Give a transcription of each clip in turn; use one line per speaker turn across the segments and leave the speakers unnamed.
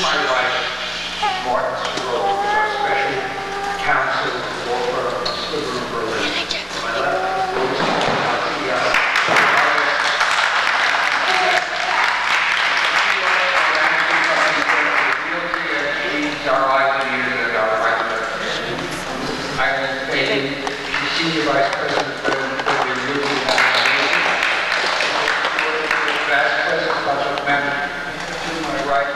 my right, Martin Stewart, who is our special counsel, law firm, Silver in Berlin. To my left, Louis, our eyes and ears and our right to Ireland Bailey, Senior Vice President for the Review Organization, Vice President Project Manager. To my right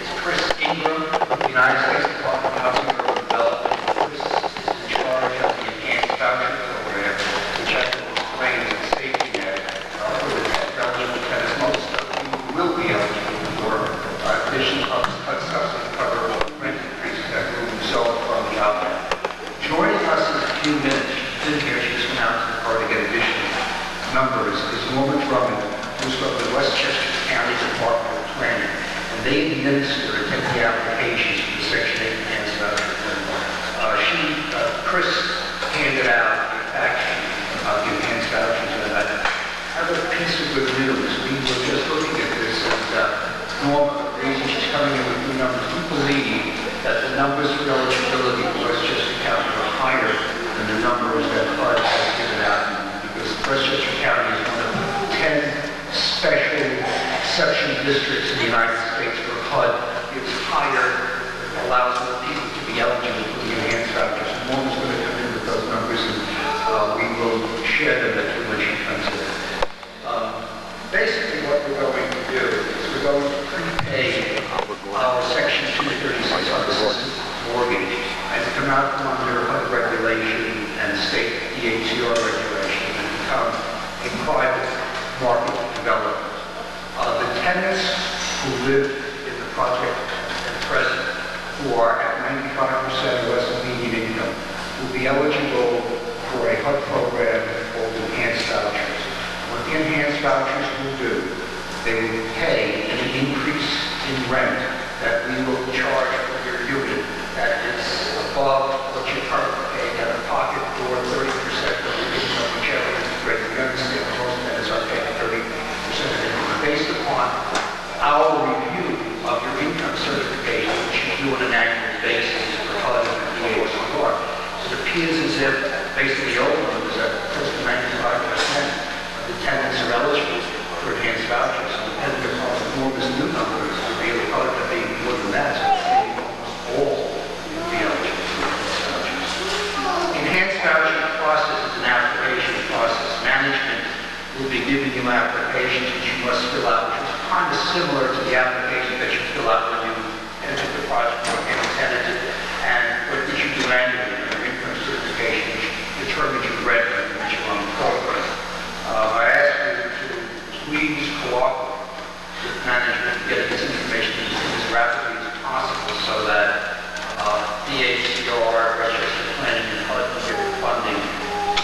is Chris Ingram, United States Department of Housing and Urban Development. Chris is in charge of the Enhanced Voucher Program, which I will explain as a safety net for the eligible tenants. Most of you will be eligible for additional subsidy cover rent increases that will result from the outlet. Joining us in a few minutes, she's been here, she just went out to the car to get additional numbers, is Norma Drummond, who's from the Westchester County Department of Planning. And they administer and take the applications for the Section 8 Enhanced Voucher. Chris handed out the fact sheet of the Enhanced Vouchers, and I have a piece of good news. We were just looking at this, and Norma, the reason she's coming in with new numbers, we believe that the numbers for eligibility for Westchester County are higher than the numbers that HUD has given out, because Westchester County is one of 10 special exception districts in the United States where HUD gives higher, allows more people to be eligible for the enhanced vouchers. And Norma's going to come in with those numbers, and we will share them when she comes in. Basically what we're going to do is we're going to prepay our Section 236 on assistance mortgage and to come out from under HUD regulation and state DHCR regulation and become a private market development. The tenants who live in the project at present, who are at 95% or less of median income, will be eligible for a HUD program called Enhanced Vouchers. What the Enhanced Vouchers will do, they will pay an increase in rent that we will charge for your unit that is above what you're currently paying out of pocket for 30% of your income, whichever is greater. We understand most tenants are paying 30% of their income. Based upon our review of your income certification, which you do on an annual basis for HUD and the DHCR, it appears as if, based on the old numbers, that close to 95% the tenants are eligible for enhanced vouchers. Depending upon Norma's new numbers, would be able to be more than that, so maybe almost all would be eligible for enhanced vouchers. The enhanced voucher process is an application process. Management will be giving you applications which you must fill out, which is kind of similar to the application that you fill out when you enter the project or get tenanted, and what you do annually, your income certification, which determines your rent and which you're on the program. I ask you to please cooperate with management to get this information as rapidly as possible so that DHCR, Westchester Planning, and HUD can get the funding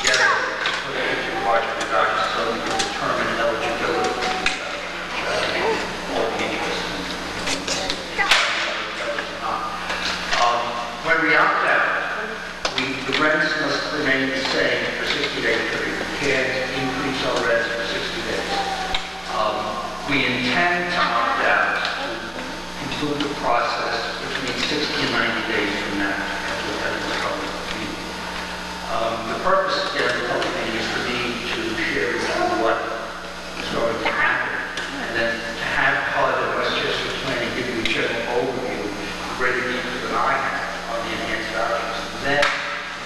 together to put it into project vouchers so we can determine eligibility, which I think all the interest in. When we opt out, the rents must remain the same for 60-day period. We can't increase our rents for 60 days. We intend to opt out to conclude the process between 60 and 90 days from now after the public meeting. The purpose of the public meeting is for me to share with you what is going to happen, and then to have HUD and Westchester Planning give you a general overview of greater detail than I have on the enhanced vouchers. Then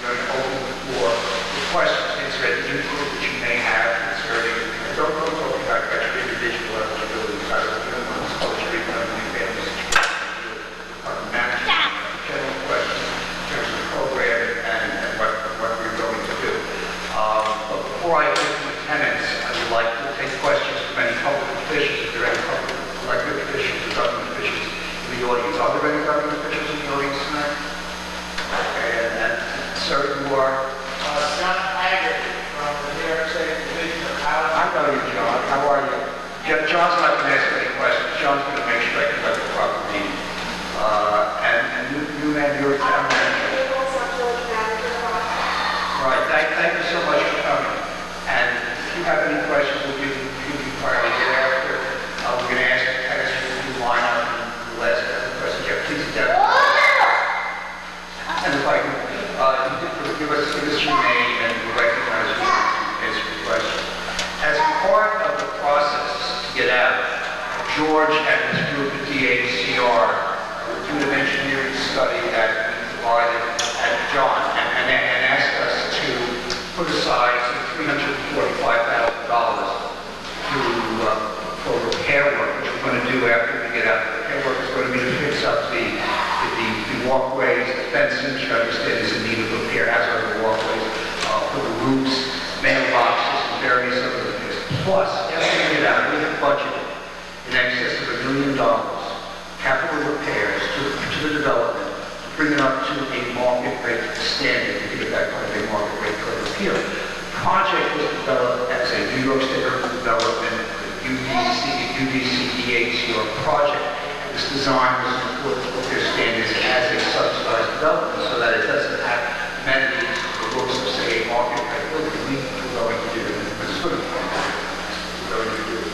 we're going to open the floor for questions, answer any input that you may have concerning. Don't talk about your individual eligibility. I don't want to college or even your family situation. Management, general questions in terms of the program and what we're going to do. But before I get to the tenants, I would like to take questions from any public officials. If there are any public elected officials or government officials in the audience. Are there any government officials in the audience tonight? Okay, and sir, you are?
John Haggard from the New York State Division of Housing.
I know you, John. How are you? John's not going to ask any questions. John's going to make sure I conduct the proper meeting. And you man, you're a town manager. Right. Thank you so much for coming. And if you have any questions, we'll give you priority thereafter. We're going to ask the tenants to line up and we'll ask them up the walkways, the fencing, which I understand is in need of repair, as are the walkways, for the roofs, mailboxes, and various other things. Plus, estimated out, we have budgeted in excess of $1 million capital repairs to the development to bring it up to a market rate standard, to give it that kind of a market rate for appeal. The project was developed as a New York State urban development, UDCDHCR project. This design was in accordance with their standards as a subsidized development, so that it doesn't have amenities or looks of, say, a market rate building. We're going to do it. It's sort of we're going to do it.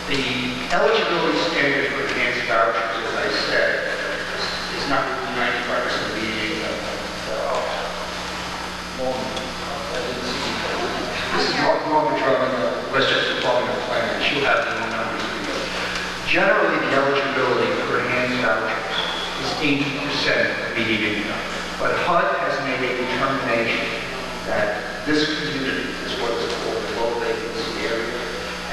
The eligibility standard for enhanced vouchers, as I said, is not really 95% meeting of this is Norma Drummond, Westchester Department of Planning. She'll have the numbers for you. Generally, the eligibility for enhanced vouchers is 80% of median income. But HUD has made a determination that this community is what is called a low vacancy area,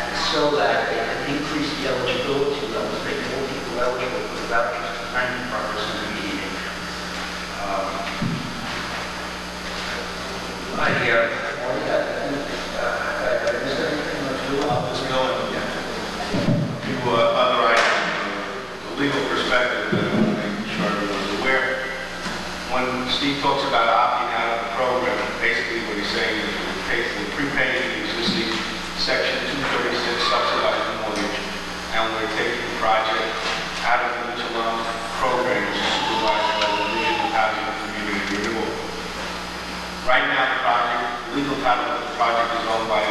and so that they can increase the eligibility levels, make more people eligible for the vouchers to 95% of median income.
Other items, the legal perspective that I want to make sure everyone's aware. When Steve talks about opting out of the program, basically what he's saying is we're prepaying the existing Section 236 subsidized mortgage, and we're taking the project out of the Mitchell-Lama program, which is supervised by the Division of Housing and Community Renewal. Right now, the legal title of the project is owned by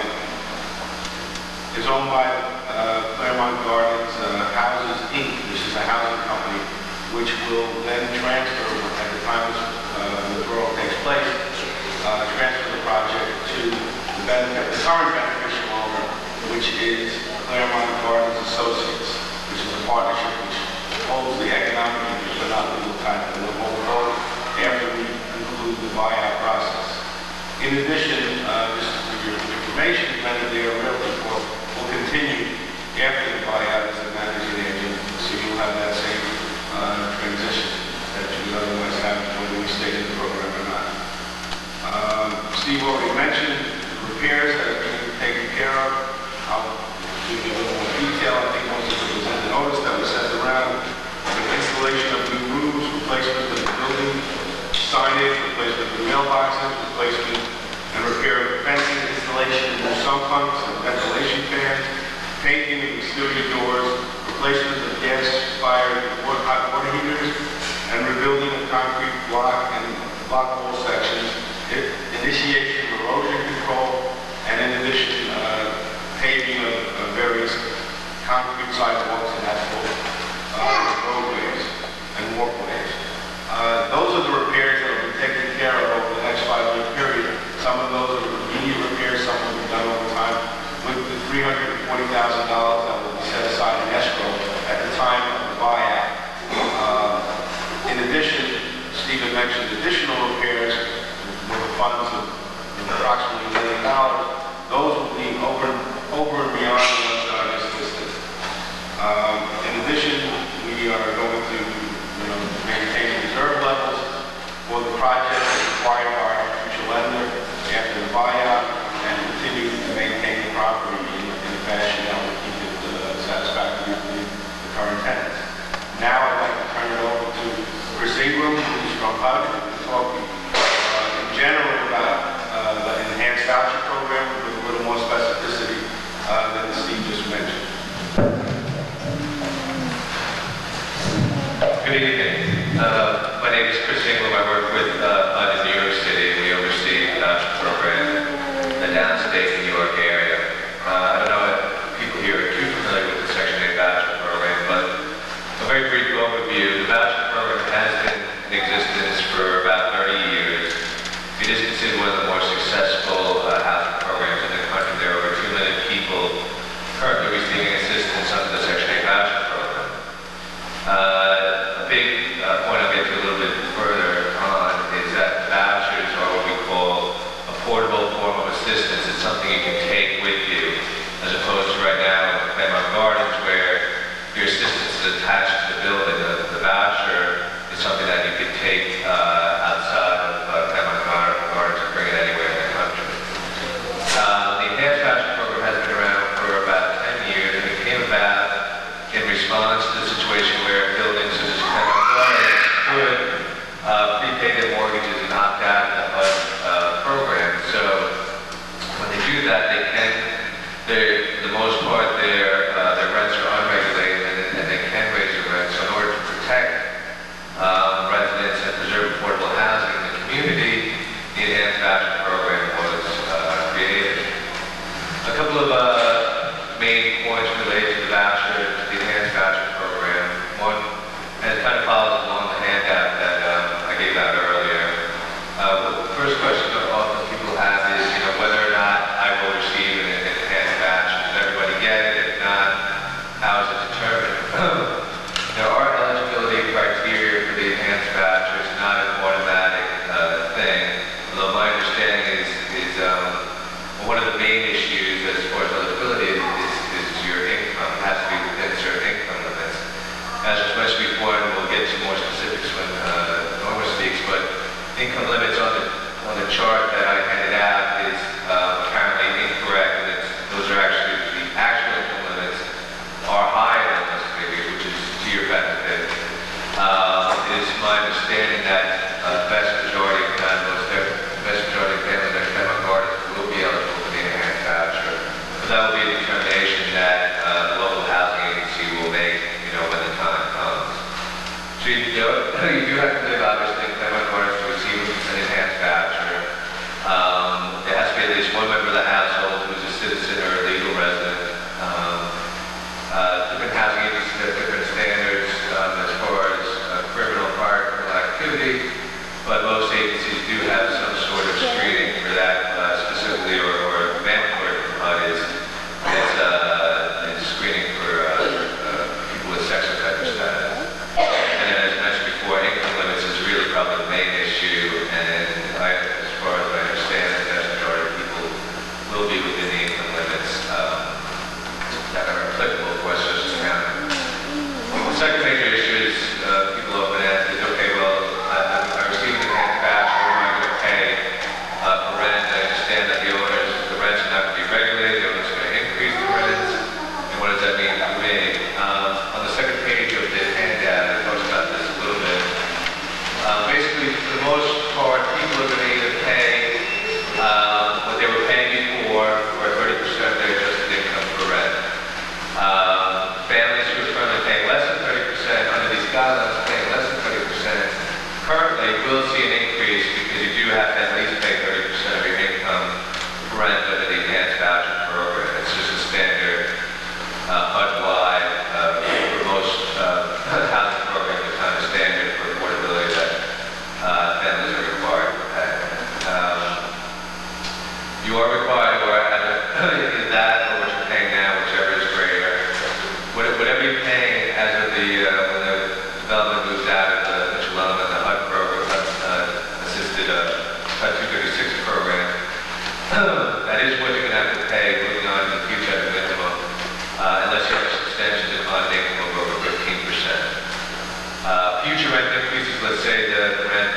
Claremont Gardens Houses, Inc., which is a housing company, which will then transfer, at the time the withdrawal takes place, transfer the project to the current beneficial owner, which is Claremont Gardens Associates, which is a partnership which holds the economic interest but not legal title. And will hold both after we conclude the buyout process. In addition, just for your information, many of their realty corp will continue after the buyout as a managing agent, so you'll have that same transition that you would otherwise have whether we stayed in the program or not. Steve already mentioned the repairs that are being taken care of. I'll give you a little more detail. I think most of it was in the notice that was sent around. The installation of new roofs, replacement of the building signage, replacement of the mailboxes, replacement and repair of fencing, installation of new sump pumps and ventilation fans, painting of exterior doors, replacement of gas-fired hot water heaters, and rebuilding of concrete block and block wall sections, initiation of erosion control, and in addition, paving of various concrete sidewalks and asphalt roadways and walkways. Those are the repairs that will be taken care of over the next 5-year period. Some of those are immediate repairs, some will be done over time with the $340,000 that will be set aside in escrow at the time of the buyout. In addition, Stephen mentioned additional repairs with the funds of approximately $1 million. Those will be over and beyond the ones that I just listed. In addition, we are going to maintain reserve levels for the project as required by our future lender after the buyout, and continue to maintain the property in a fashion that will keep it satisfactory to the current tenants. Now I'd like to turn it over to Chris Ingram, who's from HUD, to talk in general about the enhanced voucher program with a little more specificity than Steve just mentioned.
Good evening. My name is Chris Ingram. I work with HUD in New York City. We oversee the voucher program in the downstate New York area. I don't know if people here are too familiar with the Section 8 voucher program, but a very brief overview. The voucher program has been in existence for about 30 years. It is considered one of the more successful housing programs in the country. There are over 2 million people currently receiving assistance under the Section 8 voucher program. A big is attached to the building. The voucher is something that you could take outside of Claremont Gardens and bring it anywhere in the country. The enhanced voucher program has been around for about 10 years, and it came about in response to the situation where buildings such as Claremont Gardens could prepay their mortgages and opt out of the HUD program. So when they do that, they can, for the most part, their rents are unregulated, and they can raise their rents. So in order to protect residents and preserve affordable housing in the community, the enhanced voucher program was created. A couple of main points related to the voucher, the enhanced voucher program. One, and it kind of follows along the handout that I gave out earlier. The first question that often people have is, whether or not I will receive an enhanced voucher. Does everybody get it? If not, how is it determined? There are eligibility criteria for the enhanced voucher. It's not an automatic thing. Although my understanding is one of the main issues as far as eligibility is your income. It has to be within certain income limits. As was mentioned before, and we'll get to more specifics when Norma speaks, but income limits on the chart that I handed out is apparently incorrect, and those are actually the actual income limits are higher than those figures, which is to your benefit. It is my understanding that the vast majority of families at Claremont Gardens will be eligible for the enhanced voucher, but that will be a determination that the local housing agency will make, when the time comes. So you do have to live, obviously, in Claremont Gardens to receive an enhanced voucher. There has to be at least one member of the household who's a citizen or a legal resident. Different housing agencies have different standards as far as prior criminal activity, but most agencies do have some sort of screening for that specifically, or mandatory is screening for people with sex offender status. And then, as mentioned before, income limits is really probably the main issue, and as far as I understand, the vast majority of people will be within the income limits that are applicable for Westchester County. The second major issue is people often ask is, okay, well, I received an enhanced voucher, what am I going to pay for rent? I understand that the rents are not going to be regulated, the owner's going to increase the rents, and what does that mean for me? On the second page of the handout, it talks about this a little bit. Basically, for the most part, people are going to either pay what they were paying before, or 30% of their adjusted income for rent. Families who are currently paying less than 30%, under these guidelines, paying less than 30%, currently will see an increase because you do have to at least pay 30% of your income for rent under the enhanced voucher program. It's just a standard HUD-wide for most housing programs, the kind of standard for affordability that families are required to pay. You are required to either that or what you're paying now, whichever is greater. Whatever you're paying as of when the development moves out of the Mitchell-Lama and the HUD program, assisted HUD 236 program, that is what you're going to have to pay moving on in the future at the minimum, unless you have a substantial decline in income of over 15%. Future rent increases, let's say the rent,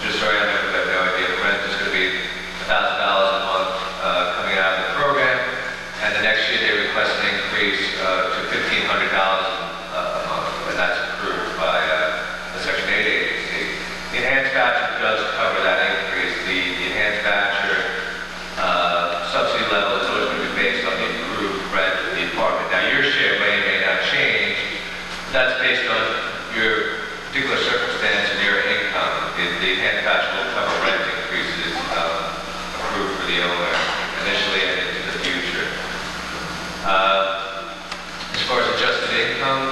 just so I have no idea, the rent is going to be $1,000 a month coming out of the program, and the next year they request an increase to $1,500 a month, and that's approved by the Section 8 agency. The enhanced voucher does cover that increase. The enhanced voucher subsidy level is always going to be based on the approved rent of the apartment. Now, your share may or may not change, but that's based on your particular circumstance and your income. The enhanced voucher will cover rent increases approved for the owner initially and into the future. As far as adjusted income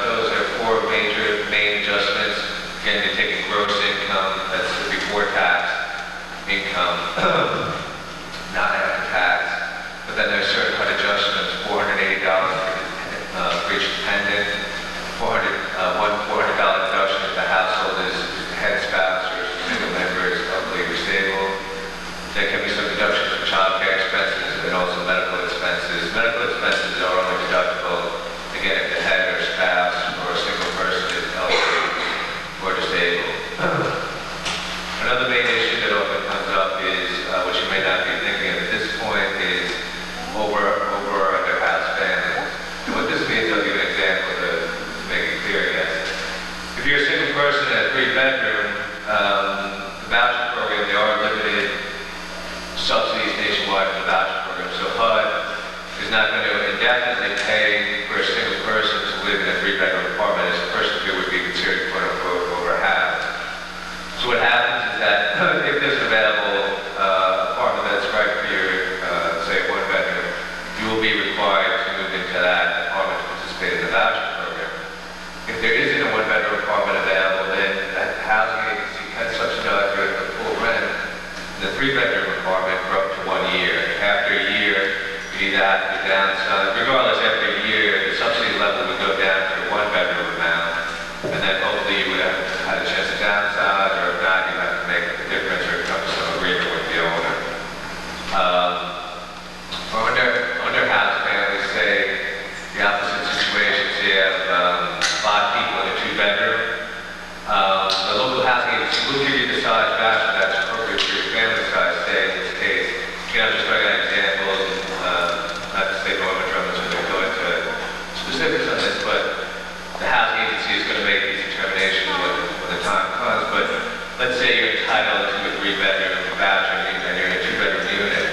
goes, there are four major main adjustments. Again, you're taking gross income, that's before tax income, not after tax. But then there's certain HUD adjustments, $480 for each dependent, $400 deduction if the household is head spouse or single member is elderly or disabled. There can be some deductions for child care expenses and also medical expenses. Medical expenses are only deductible, again, if the head or spouse 3-bedroom apartment for up to 1 year. After a year, you need that to downsize. Regardless, after a year, the subsidy level would go down to 1-bedroom amount, and then hopefully you would have had a chance to downsize, or if not, you have to make a difference or come to some agreement with the owner. Under house families, say the opposite situations, you have 5 people in a 2-bedroom. The local housing agency will give you the size bachelor that's appropriate for your family size, say in this case. I'm just throwing out examples, not to say Norman Drummond's going to go into specifics on this, but the housing agency is going to make these determinations when the time comes. But let's say you're entitled to a 3-bedroom bachelor and you're in a 2-bedroom unit.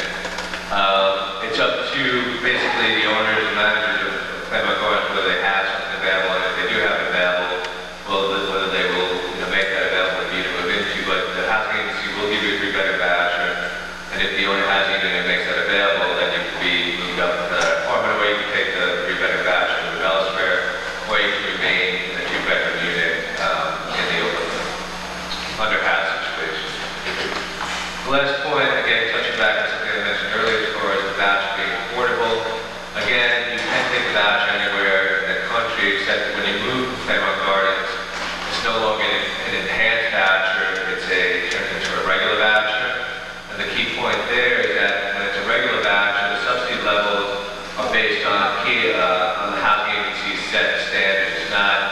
It's up to basically the owners and managers of Claremont Gardens whether they have something available, and if they do have it available, whether they will make that available for you to move into. But the housing agency will give you a 3-bedroom bachelor, and if the owner has a unit and makes that available, then you can be moved up to that apartment, or you can take the 3-bedroom bachelor and move elsewhere, or you can remain in a 2-bedroom unit in the under house situation. The last point, again, touching back to something I mentioned earlier as far as the voucher being affordable. Again, you can take the voucher anywhere in the country, except that when you move to Claremont Gardens, it's no longer an enhanced voucher, it turns into a regular voucher. And the key point there is that when it's a regular voucher, the subsidy levels are based on the housing agency's set standards. It's not,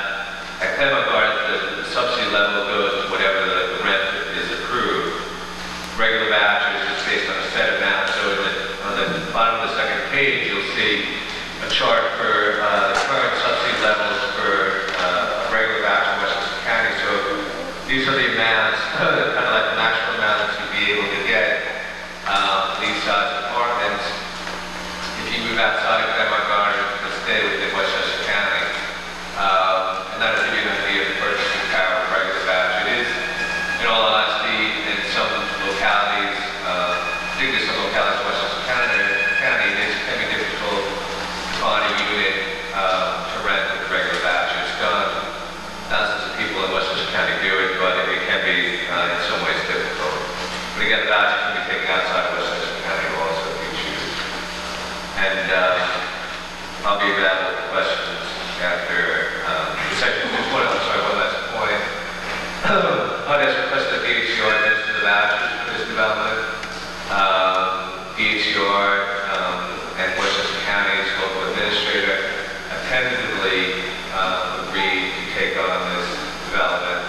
at Claremont Gardens, the subsidy level goes to whatever the rent is approved. Regular vouchers is based on a set amount. So on the bottom of the second page, you'll see a chart for the current subsidy levels for a regular voucher in Westchester County. So these are the amounts, kind of like the maximum amounts you'd be able to get these size apartments. If you move outside of Claremont Gardens, to stay within Westchester County, and that'll give you an idea of the purchasing power of a regular voucher. It is, in all honesty, in some localities, particularly some localities in Westchester County, it can be difficult to find a unit to rent with a regular voucher. It's done. Thousands of people in Westchester County do it, but it can be in some ways difficult. But again, the voucher can be taken outside of Westchester County also if you choose. And I'll be available for questions after the section. One last point. I'd ask request that DHCR administer the vouchers for this development. DHCR and Westchester County's local administrator have tentatively agreed to take on this development.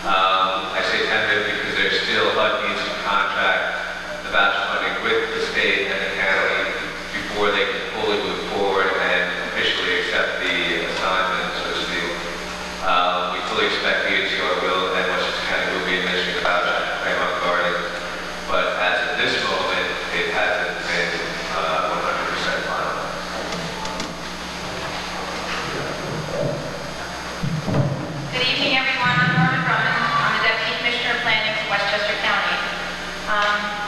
I say tentative because there's still HUD needs to contract the voucher funding with the state and the county before they can fully move forward and officially accept the assignment, so to speak. We fully expect DHCR will and Westchester County will be administering the voucher to Claremont Gardens, but as of this moment, it hasn't been 100% finalized.
Good evening, everyone. I'm Norman Drummond. I'm the Deputy Commissioner of Planning for Westchester County.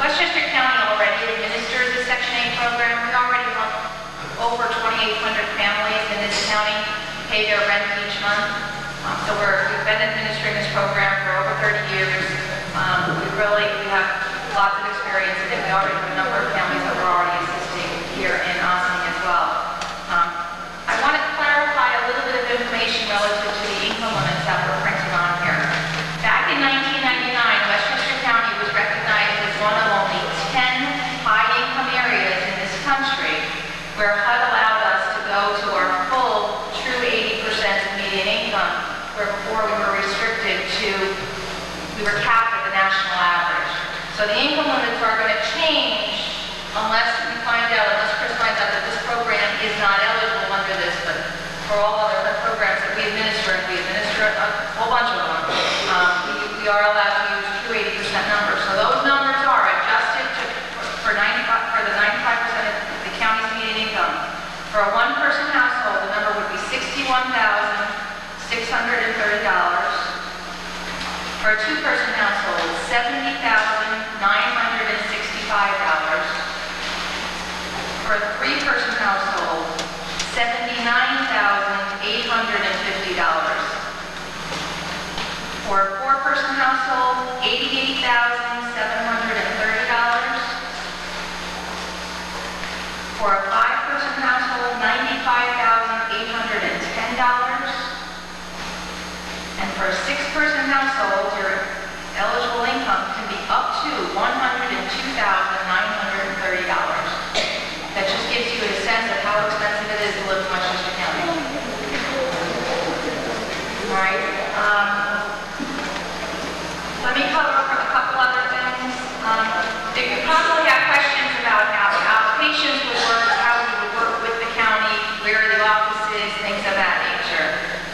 Westchester County already administers the Section 8 program. We already have over 2,800 families in this county pay their rent each month. We've been administering this program for over 30 years. We have lots of experience in it. We already have a number of families that we're already assisting here in Ossining as well. I want to clarify a little bit of information relative to the income limits that we're printing on here. Back in 1999, Westchester County was recognized as one of only 10 high-income areas in this country where HUD allowed us to go to our full true 80% of median income, where before we were capped at the national average. So the income limits are going to change unless Chris finds out that this program is not eligible under this, but for all other programs that we administer, and we administer a whole bunch of them, we are allowed to use true 80% numbers. So those numbers are adjusted for the 95% of the county's median income. For a one-person household, the number would be $61,630. For a two-person household, $70,965. For a three-person household, $79,850. For a four-person household, $88,730.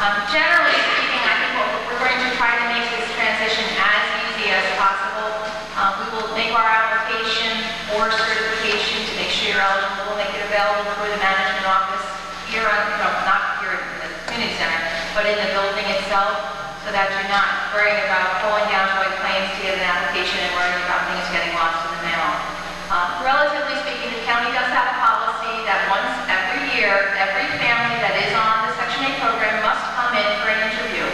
Generally speaking, I think what we're going to try to make this transition as easy as possible. We will make our application for certification to make sure you're eligible. We'll make it available through the management office here on, not here in the community center, but in the building itself, so that you're not worrying about pulling down to White Plains to get an application and worrying about things getting lost in the mail. Relatively speaking, the county does have a policy that once every year, every family that is on the Section 8 program must come in for an interview.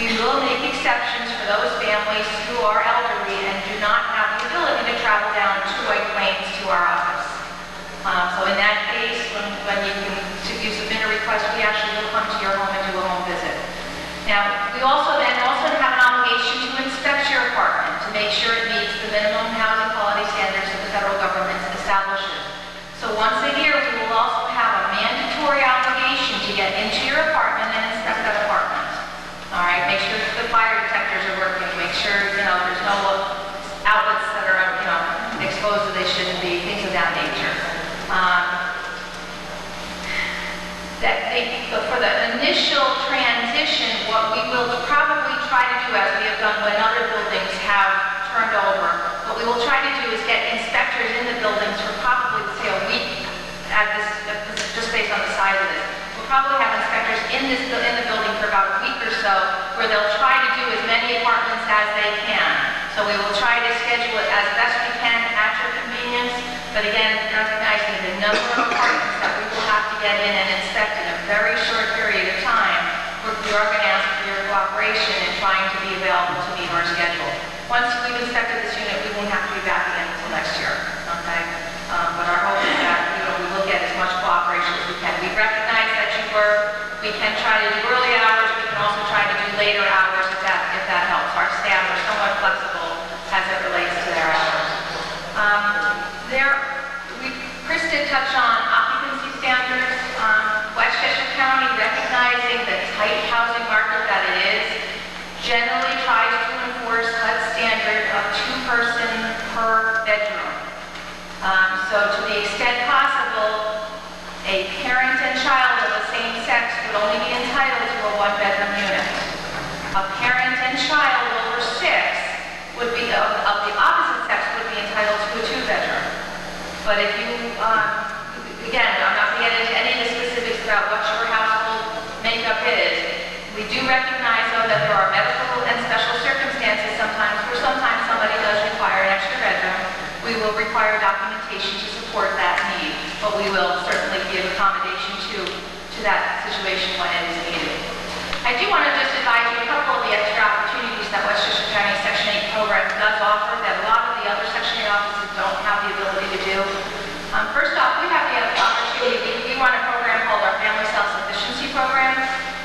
We will make exceptions for those families who are elderly and do not have the ability to travel down to White Plains to our office. So in that case, when you submit a request, we actually will come to your home and do a home visit. Now, we also have an obligation to inspect your apartment to make sure it meets the minimum housing quality standards that the federal government establishes. So once a year, we will also have a mandatory obligation to get into your apartment and inspect that apartment. All right, make sure the fire detectors are working, make sure, there's no outlets that are, exposed that they shouldn't be, things of that nature. For the initial transition, what we will probably try to do, as we have done when other buildings have turned over, what we will try to do is get inspectors in the buildings for probably, say, a week just based on the size of it. We'll probably have inspectors in the building for about a week or so, where they'll try to do as many apartments as they can. So we will try to schedule it as best we can at your convenience, but again, recognizing the number of apartments that we will have to get in and inspect in a very short period of time, we are going to ask for your cooperation in trying to be available to meet our schedule. Once we've inspected this unit, we won't have to be back again until next year, okay? But our hope is that, we will get as much cooperation as we can. We recognize that you work. We can try to do early hours. We can also try to do later hours if that helps. Our staff are somewhat flexible as it relates to their hours. Chris did touch on occupancy standards. Westchester County, recognizing the tight housing market that it is, generally tries to enforce HUD standard of 2-person per bedroom. So to the extent possible, a parent and child of the same sex would only be entitled to a 1-bedroom unit. A parent and child over 6 would be, of the opposite sex, would be entitled to a 2-bedroom. But if you, again, I'm not going to get into any of the specifics about what your household makeup is. We do recognize, though, that there are medical and special circumstances where sometimes somebody does require an extra bedroom. We will require documentation to support that need, but we will certainly give accommodation to that situation when it is needed. I do want to just advise you a couple of the extra opportunities that Westchester County Section 8 program does offer that a lot of the other Section 8 offices don't have the ability to do. First off, we have the opportunity, we run a program called our Family Self-Sufficiency Program.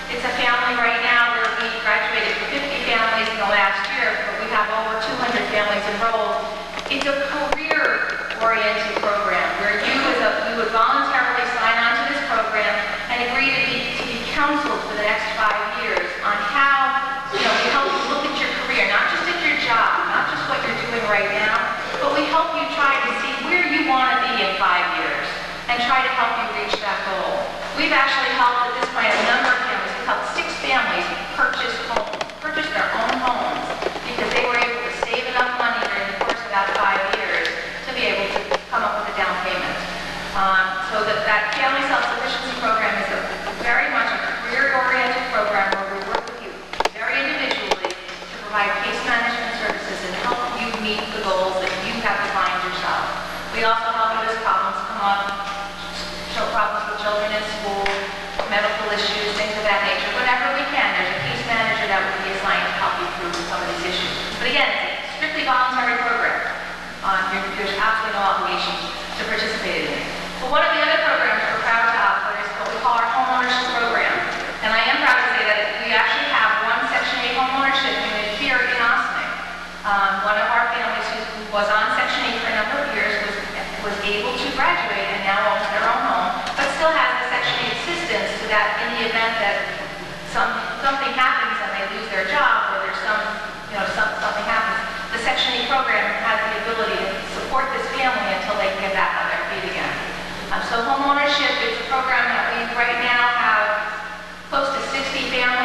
It's a family right now where we graduated 50 families in the last year, but we have over 200 families enrolled. It's a career-oriented program where you would voluntarily sign on to this program and agree to be counseled for the next 5 years on how, we help you look at your career, not just at your job, not just what you're doing right now, but we help you try to see where you want to be in 5 years and try to help you reach that goal. We've actually helped at this point a number of families. We've helped 6 families purchase their own homes because they were able to save enough money during the course of that 5 years to be able to come up with a down payment. So that Family Self-Sufficiency Program is very much a career-oriented program where we work with you very individually to provide case management services and help you meet the goals that you have defined yourself. We also help you as problems come up, problems with children in school, medical issues, things of that nature. Whenever we can, there's a case manager that would be assigned to help you through some of these issues. But again, it's a strictly voluntary program. There's absolutely no obligation to participate in it. But one of the other programs we're proud to offer is what we call our homeownership program. And I am proud to say that we actually have one Section 8 homeownership unit here in Ossining. One of our families who was on Section 8 for a number of years was able to graduate and now owns their own home, but still has the Section 8 assistance so that in the event that something happens and they lose their job or there's something happens, the Section 8 program has the ability to support this family until they can get back on their feet again. So homeownership is a program that we right now have close to 60 families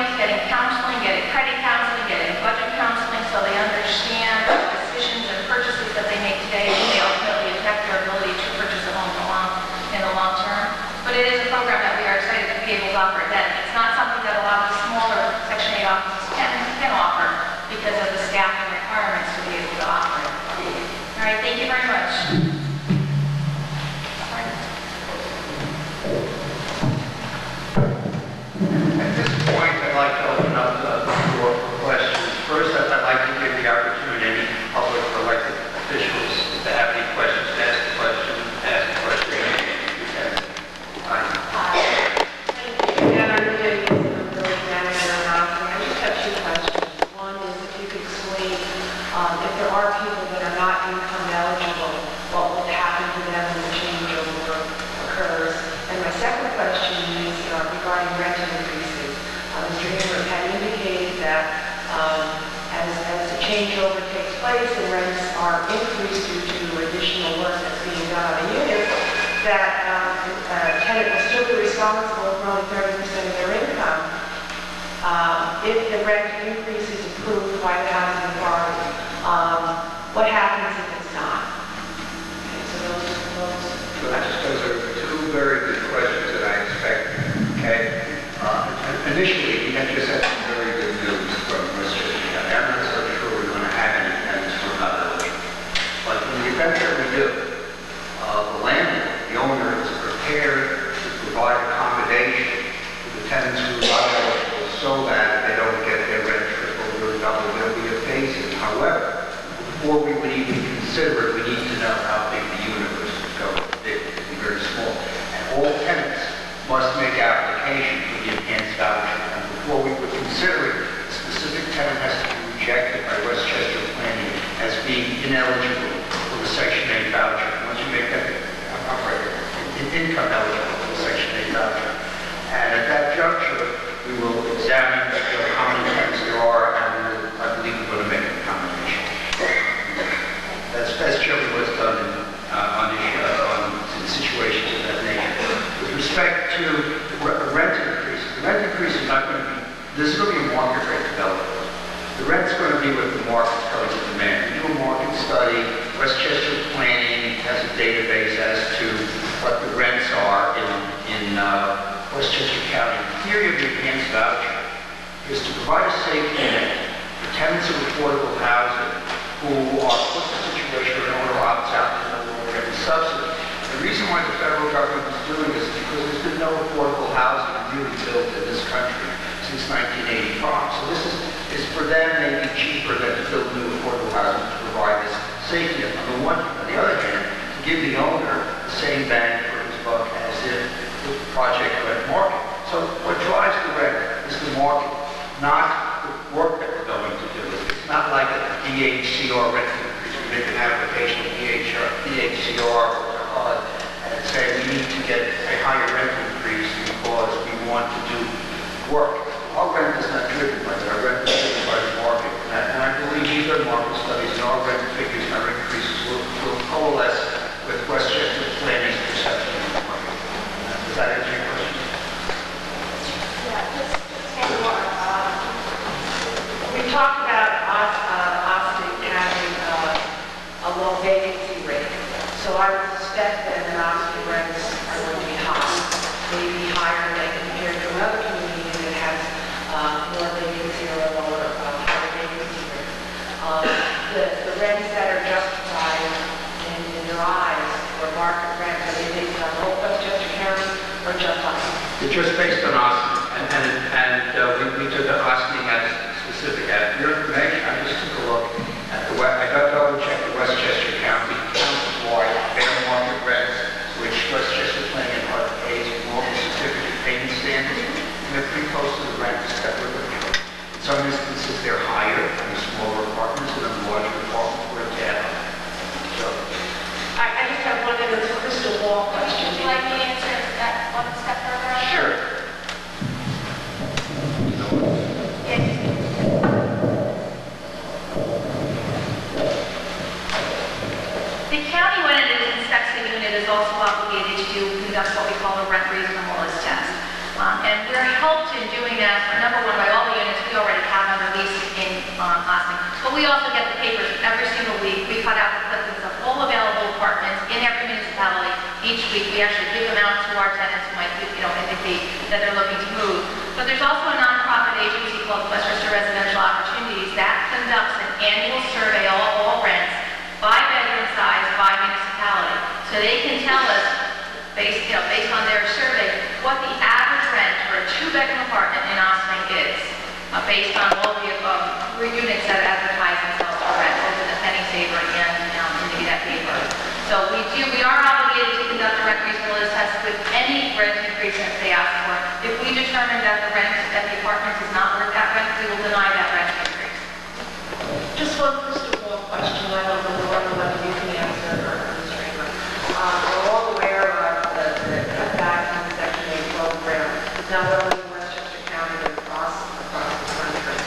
as the changeover takes place and rents are increased due to additional work that's being done on the unit, that a tenant will still be responsible for only 30% of their income if the rent increase is approved by the housing authority. What happens if it's not? Okay, so
Those are two very good questions that I expect. Okay. Initially, we had just had some very good news from Westchester County. I'm not so sure we're going to have any tenants from another way. But in the event that we do, the landlord, the owner, is prepared to provide accommodation to the tenants who are eligible so that they don't get their rent tripled or doubled. There'll be a phase-in. However, before we would even consider it, we need to know how big the universe is going to be. It could be very small. And all tenants must make application for the enhanced voucher. And before we would consider it, a specific tenant has to be rejected by Westchester Planning as being ineligible for the Section 8 voucher. Once you make that income eligible for the Section 8 voucher. And at that juncture, we will examine how many tenants there are, and I believe we're going to make an accommodation. That's generally what's done on situations of that nature. With respect to rent increases, the rent increase is not going to be, this is going to be a market rate development. The rent's going to be what the market's going to demand. We do a market study. Westchester Planning has a database as to what the rents are in Westchester County. The theory of the enhanced voucher is to provide a safety net for tenants of affordable housing who are put in a situation where an owner opts out and no longer getting subsidy. The reason why the federal government is doing this is because there's been no affordable housing really built in this country since 1985. So this is for them maybe cheaper than to build new affordable housing to provide this safety net. On the one hand, on the other hand, to give the owner the same bang for his buck as if the project were at market. So what drives the rent is the market, not the work that we're going to do. It's not like a DHCR rent increase. We make an application to DHCR and say we need to get a higher rent increase because we want to do work. Our rent is not driven by that. Our rent is driven by the market. And I believe these are market studies, and our rent figures and our increases will coalesce with Westchester Planning's perception of the market. Does that answer your question?
Yeah, just we talked about Ossining having a low vacancy rate. So I would suspect that an Ossining rents are going to be high, maybe higher than compared to another community that has more vacancy or a lower, higher vacancy rate. The rents that are justified in their eyes for market rent, are they based on whole Westchester County or just Ossining?
It's just based on Ossining, and we took the Ossining as specific. As your information, I just took a look at I got double-checked the Westchester County countywide fair market rents, which Westchester Planning and HUD pays for normal certificate payment standards, and they're pretty close to the rents that we're looking for. In some instances, they're higher in the smaller apartments than in the larger apartments where it's at. So,
I just have one other crystal ball question.
Would you like me to answer that one step further?
sure.
Yes. The county, when it inspects the unit, is also obligated to conduct what we call a rent reasonableness test. And we're helped in doing that, number one, by all the units we already have under lease in Ossining. But we also get the papers every single week. We cut out the clippings of all available apartments in every municipality. Each week, we actually give them out to our tenants who might, indicate that they're looking to move. But there's also a nonprofit agency called Westchester Residential Opportunities that conducts an annual survey of all rents by bedroom size, by municipality. So they can tell us, based on their survey, what the average rent for a two-bedroom apartment in Ossining is, based on all the units that advertise themselves for rent, both in the penny saver and in that paper. So we are obligated to conduct a rent reasonableness test with any rent increase that they ask for. If we determine that the apartment is not worth that rent, we will deny that rent increase.
Just one crystal ball question. I don't know whether you can answer or Mr. Ingram. We're all aware of the cutback in the Section 8 program, not only in Westchester County, but across the country.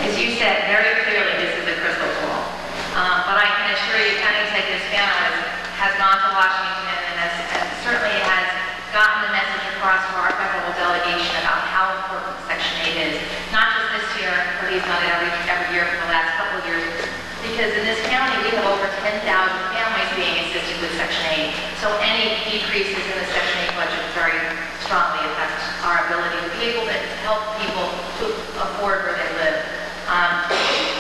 As you said very clearly, this is a crystal ball. But I can assure you, County Executive Spano has gone to Washington and certainly has gotten the message across to our federal delegation about how important Section 8 is. Not just this year, but he's done it every year for the last couple of years. Because in this county, we have over 10,000 families being assisted with Section 8. So any decreases in the Section 8 budget very strongly affect our ability to be able to help people to afford where they live.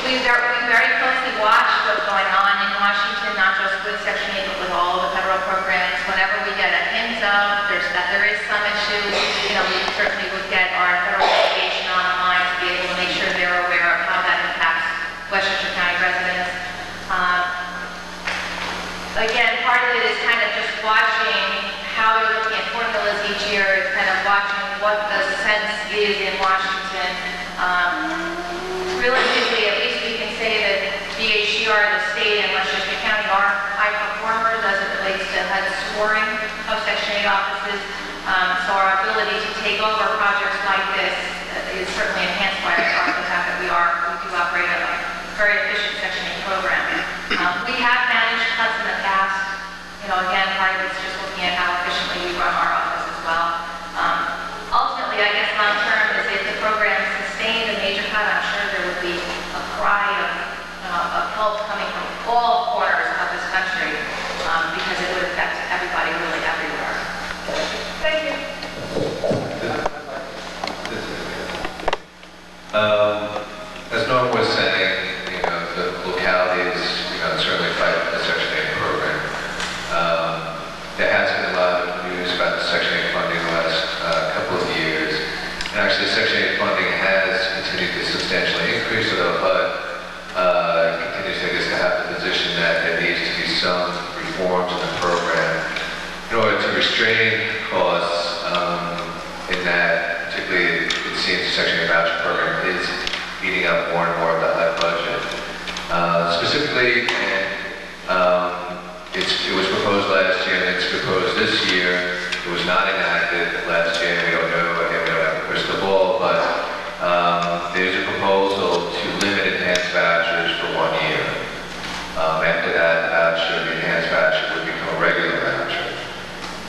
We very closely watch what's going on in Washington, not just with Section 8, but with all of the federal programs. Whenever we get a hint of that there is some issue, we certainly would get our federal delegation on the line to be able to make sure they're aware of how that impacts Westchester County residents. Again, part of it is kind of just watching how they're looking at formulas each year, is kind of watching what the sense is in Washington. Realistically, at least we can say that BHCR, the state, and Westchester County are high performers as it relates to HUD scoring of Section 8 offices. So our ability to take over projects like this is certainly enhanced by the fact that we do operate a very efficient Section 8 program. We have managed cuts in the past. Again, part of it's just looking at how efficiently we run our office as well. Ultimately, I guess long term is if the program sustained a major cut, I'm sure there would be a cry of help coming from all corners of this country because it would affect everybody really everywhere. Thank you.
As Norm was saying, the localities, certainly fight the Section 8 program. There has been a lot of news about the Section 8 funding the last couple of years. And actually, Section 8 funding has continued to substantially increase, although HUD continues, to have the position that there needs to be some reforms in the program in order to restrain costs in that, particularly it seems the Section 8 voucher program is eating up more and more of the HUD budget. Specifically, it was proposed last year and it's proposed this year. It was not enacted last year. We don't know, again, we don't have a crystal ball, but there's a proposal to limit enhanced vouchers for 1 year. After that, the enhanced voucher would become a regular voucher.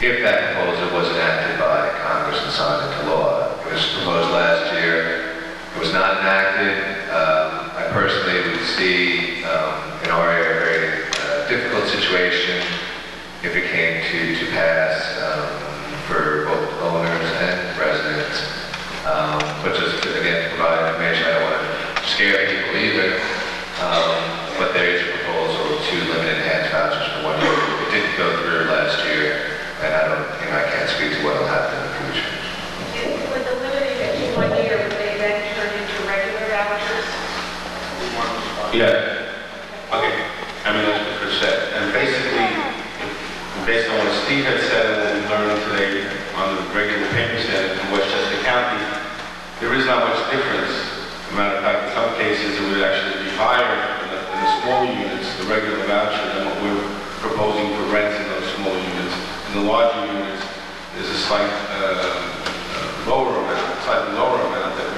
If that proposal was enacted by Congress and signed into law. It was proposed last year. It was not enacted. I personally would see in our area a very difficult situation if it came to pass for both owners and residents. But just to, again, provide information, I don't want to scare people either. But there is a proposal to limit enhanced vouchers for 1 year. It didn't go through last year, and I can't speak to what will happen in the future.
With the limiting it to 1 year, would they then turn into regular vouchers?
Yeah. Okay. As Chris said. And basically, based on what Steve had said and what we learned today on the regular payment standard in Westchester County, there is not much difference. As a matter of fact, in some cases, it would actually be higher in the small units, the regular voucher, than what we're proposing for rent in those small units. In the larger units, there's a slightly lower amount that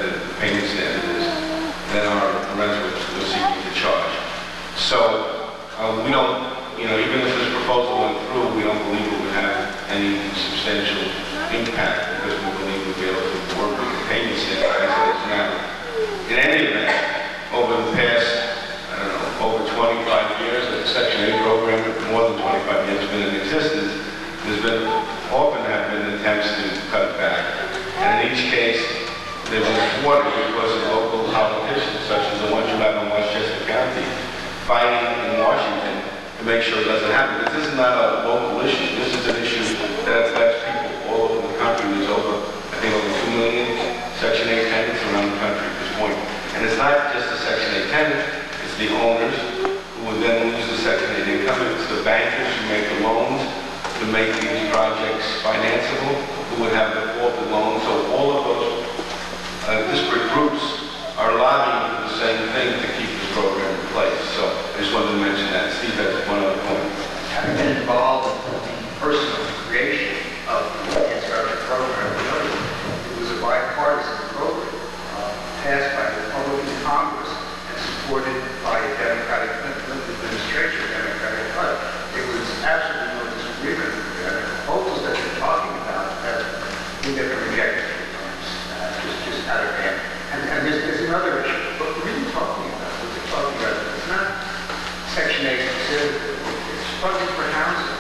the payment standard is than our rent we're seeking to charge. So we don't, even if this proposal went through, we don't believe it would have any substantial impact because we believe we'll be able to work with the payment standard as it is now. In any event, over the past, over 25 years, the Section 8 program, more than 25 years, has been in existence. There's often have been attempts to cut it back. And in each case, they've been thwarted because of local politicians, such as the ones you have in Westchester County, fighting in Washington to make sure it doesn't happen. This is not a local issue. This is an issue that affects people all over the country. There's over 2 million Section 8 tenants around the country at this point. And it's not just the Section 8 tenants, it's the owners who would then lose the Section 8 income. It's the bankers who make the loans to make these projects financeable, who would have defaulted loans. So all of those disparate groups are lobbying for the same thing to keep this program in place. So I just wanted to mention that. Steve has one other point.
Having been involved in the personal creation of the enhanced voucher program, it was a bipartisan program passed by the supported by a Democratic administration, Democratic HUD. There was absolutely no disagreement with that. The proposals that you're talking about that we get rejected just out of hand. And there's another issue. What we're really talking about, what we're talking about, it's not Section 8 specifically. It's funding for housing.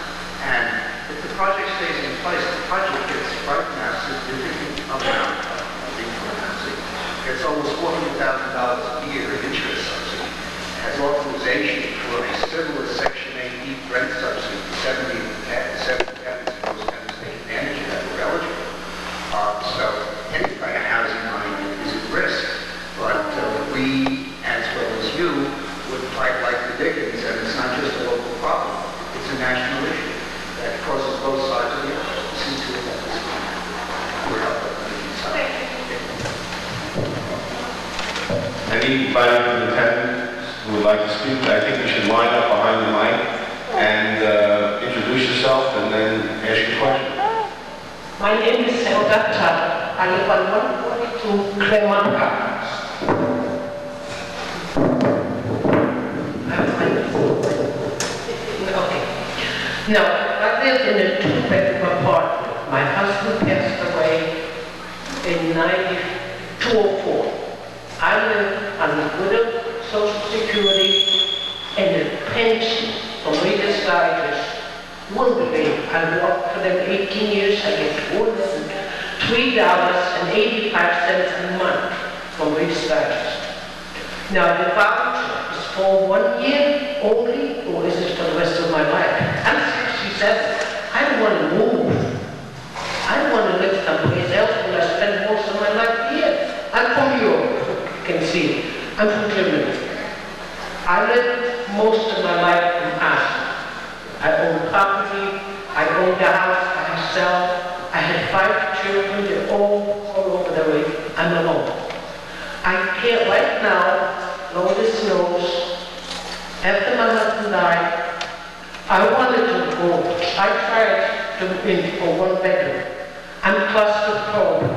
And if the project stays in place, the project gets right now a significant amount of funding for housing. It's almost $400,000 a year in interest subsidy. It has authorization for a similar Section 8 rent subsidy for 70 tenants in those tenants take advantage of that. We're eligible. So any kind of housing money is at risk. But we, as well as you, would fight like the Dickens, and it's not just a local problem. It's a national issue that crosses both sides of the aisle. See to it that this we're up on the side.
Anybody from the tenants who would like to speak, I think you should line up behind the mic and introduce yourself and then ask your question.
My name is Selgata. I live on 142 Claremont Gardens. Okay. Now, I lived in a two-bedroom apartment. My husband passed away in 2004. I live on the widow Social Security and a pension from Reader's Digest. Wonderfully, I worked for them 18 years. I get more than $3.85 a month from Reader's Digest. Now, the voucher is for 1 year only, or is it for the rest of my life? I'm 67. I don't want to move. I don't want to live someplace else when I spend most of my life here. I'm from Europe, you can see it. I'm from Germany. I lived most of my life in Ossining. I own property, I own the house I sell. I had 5 children, they're all over the way. I'm alone. I can't right now, Lotus knows, after my husband died, I wanted to go. I tried to in for 1 bedroom. I'm claustrophobic.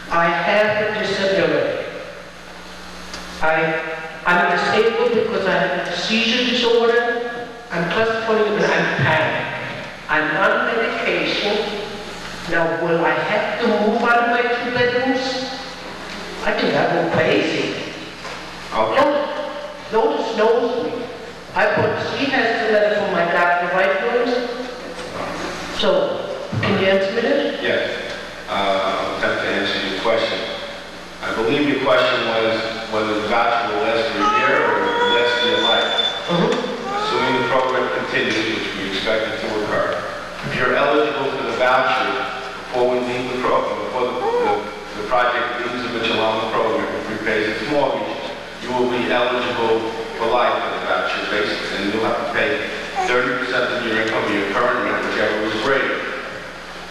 I have a disability. I'm disabled because I have a seizure disorder. I'm claustrophobic and I'm panicked. I'm on medication. Now, will I have to move out of my 2 bedrooms? I think I go crazy.
Okay.
Lotus knows me. She has the letter from my doctor, right, Lotus? So, can you answer me this?
Yes. I'll attempt to answer your question. I believe your question was whether the voucher will last for a year or last for your life. Assuming the program continues, which we expect it to occur, if you're eligible for the voucher before we leave the program, before the project leaves the Mitchell-Lama program and prepays its mortgage, you will be eligible for life for the voucher basis, and you'll have to pay 30% of your income of your current rent, whichever is greater.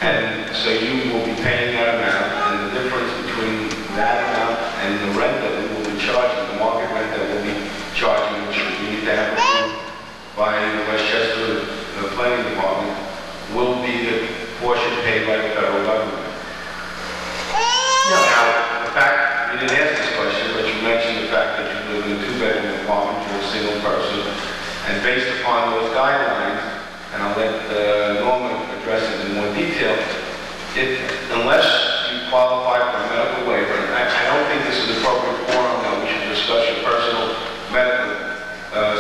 And so you will be paying that amount, and the difference between that amount and the rent that we will be charging, the market rent that we'll be charging, which we need to have approved by the Westchester Planning Department, will be the portion paid by the federal government. Now, the fact, you didn't ask this question, but you mentioned the fact that you live in a 2-bedroom apartment, you're a single person, and based upon those guidelines, and I'll let Norma address it in more detail, unless you qualify for a medical waiver, and I don't think this is the appropriate forum that we should discuss your personal medical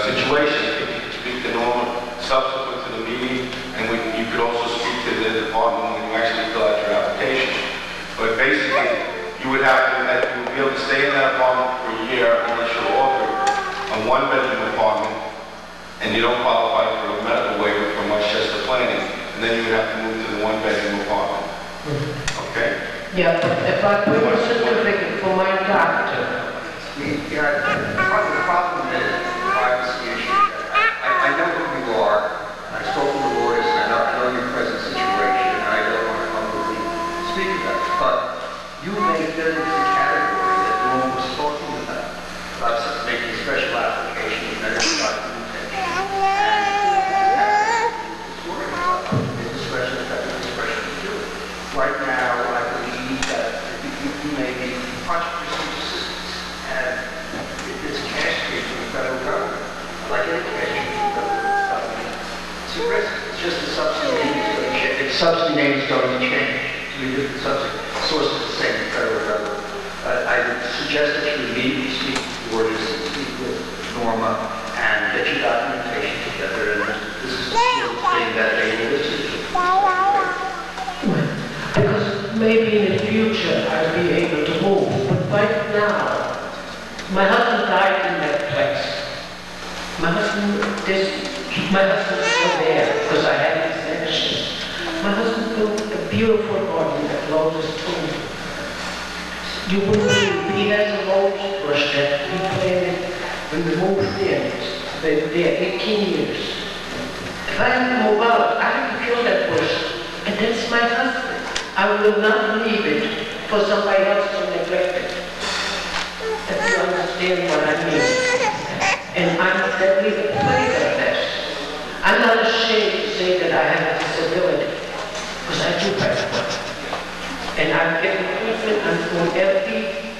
situation. I think you could speak to Norma subsequent to the meeting, and you could also speak to the department when you actually fill out your application. But basically, you would be able to stay in that apartment for a year unless you're offered a 1-bedroom apartment and you don't qualify for a medical waiver from Westchester Planning, and then you would have to move to the 1-bedroom apartment. Okay?
Yeah, but if I bring a certificate for my doctor.
The problem is the privacy issue. I know who you are. I spoke to the lawyers, and I know your present situation, and I don't want to publicly speak about it. But you may fit into the category that Norm was talking about making a special application of medical documentation. Right now, I believe that you may be subsidy name is going to change. We do the subsidy source is the same federal government. I would suggest that you immediately speak to Borders and speak with Norma and get your documentation together. And this is the sort of thing that they will listen to.
Because maybe in the future I'll be able to move, but right now, my husband died in that place. My husband's still there because I had his ashes. My husband built a beautiful garden at Lotus Tomb. You wouldn't believe he has a rose bush that he planted when we moved in. They're there 18 years. If I have to move out, I have to kill that bush. And that's my husband. I will not leave it for somebody else to neglect it. If you understand what I mean. And I'm deadly afraid of this. I'm not ashamed to say that I have a disability, because I do have one. And I'm getting treatment on every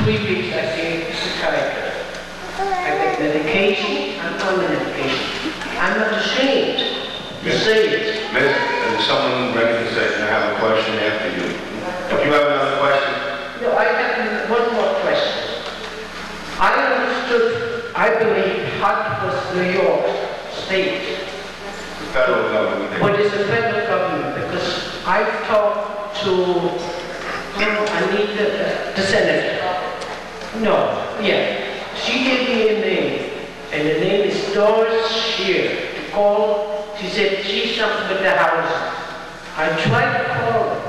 3 weeks I see a psychiatrist. I get medication, I'm on medication. I'm not ashamed to say it.
Miss, there's someone ready to say, I have a question after you. If you have another question.
No, I have one more question. I understood, I believe, HUD was New York State.
The federal government.
What is the federal government? Because I've talked to, the senator. No, yeah. She gave me a name, and the name is Doris Shear. To call, she said she's something with the house. I tried to call her,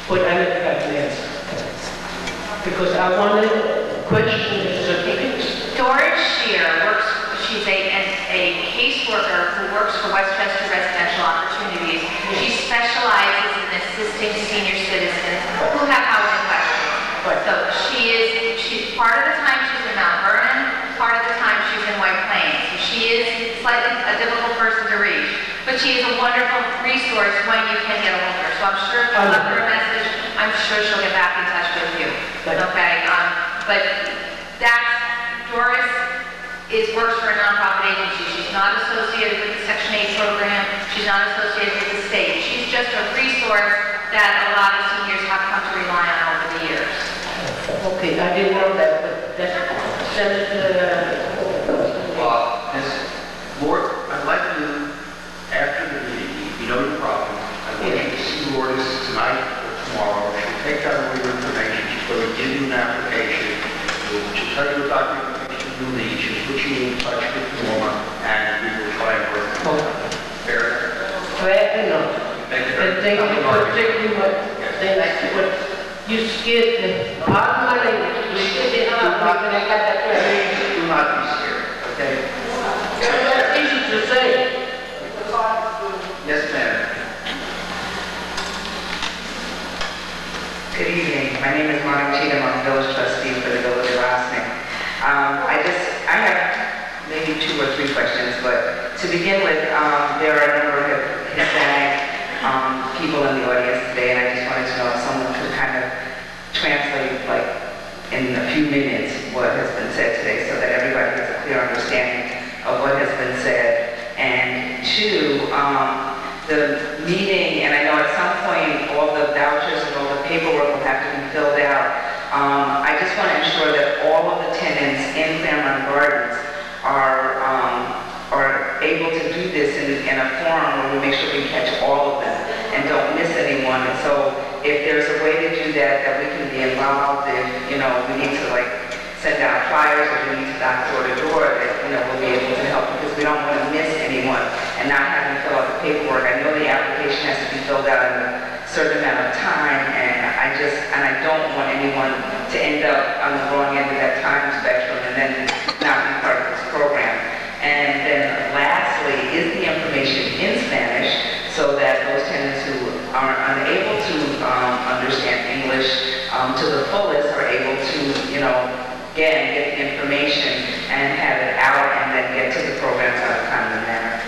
but I never got an answer. Because I wanted to question the certificates.
Doris Shear works, she's a caseworker who works for Westchester Residential Opportunities. She specializes in assisting senior citizens who have housing questions. So she's part of the time she's in Mount Vernon, part of the time she's in White Plains. So she is slightly a difficult person to reach, but she is a wonderful resource when you can get a hold of her. So I'm sure if you left her a message, I'm sure she'll get back in touch with you. Okay, but Doris works for a nonprofit agency. She's not associated with the Section 8 program. She's not associated with the state. She's just a resource that a lot of seniors have come to rely on over the years.
Okay, I didn't know that, but that's Senator.
Well, Ms. Lord, I'd like you, after the meeting, you know your problem. I want you to see Lourdes tonight or tomorrow. She'll take down all your information. She's going to give you an application. She'll tell you what documentation you need. She'll put you in touch with Norma, and we will try and work it out. Fair?
Fair enough.
Thank you
And thank you for taking my, you scared me. Pardon my language. You scared me enough, and I got that right.
Do not be scared, okay?
That's easy to say.
Yes, ma'am.
Good evening. My name is Monica Cheatham. I'm village trustee for the village of Ossining. I have maybe 2 or 3 questions, but to begin with, there are a number of Hispanic people in the audience today, and I just wanted to know if someone could kind of translate, like, in a few minutes what has been said today so that everybody has a clear understanding of what has been said. And 2, the meeting, and I know at some point all the vouchers and all the paperwork will have to be filled out. I just want to ensure that all of the tenants in Claremont Gardens are able to do this in a forum where we make sure we catch all of them and don't miss anyone. And so if there's a way to do that we can be involved, if, we need to send out flyers, or we need to knock door to door, that, we'll be able to help, because we don't want to miss anyone and not having to fill out the paperwork. I know the application has to be filled out in a certain amount of time, and I don't want anyone to end up on the wrong end of that time spectrum and then not be part of this program. And then lastly, is the information in Spanish so that those tenants who are unable to understand English to the fullest are able to, again, get the information and have it out and then get to the programs in a timely manner?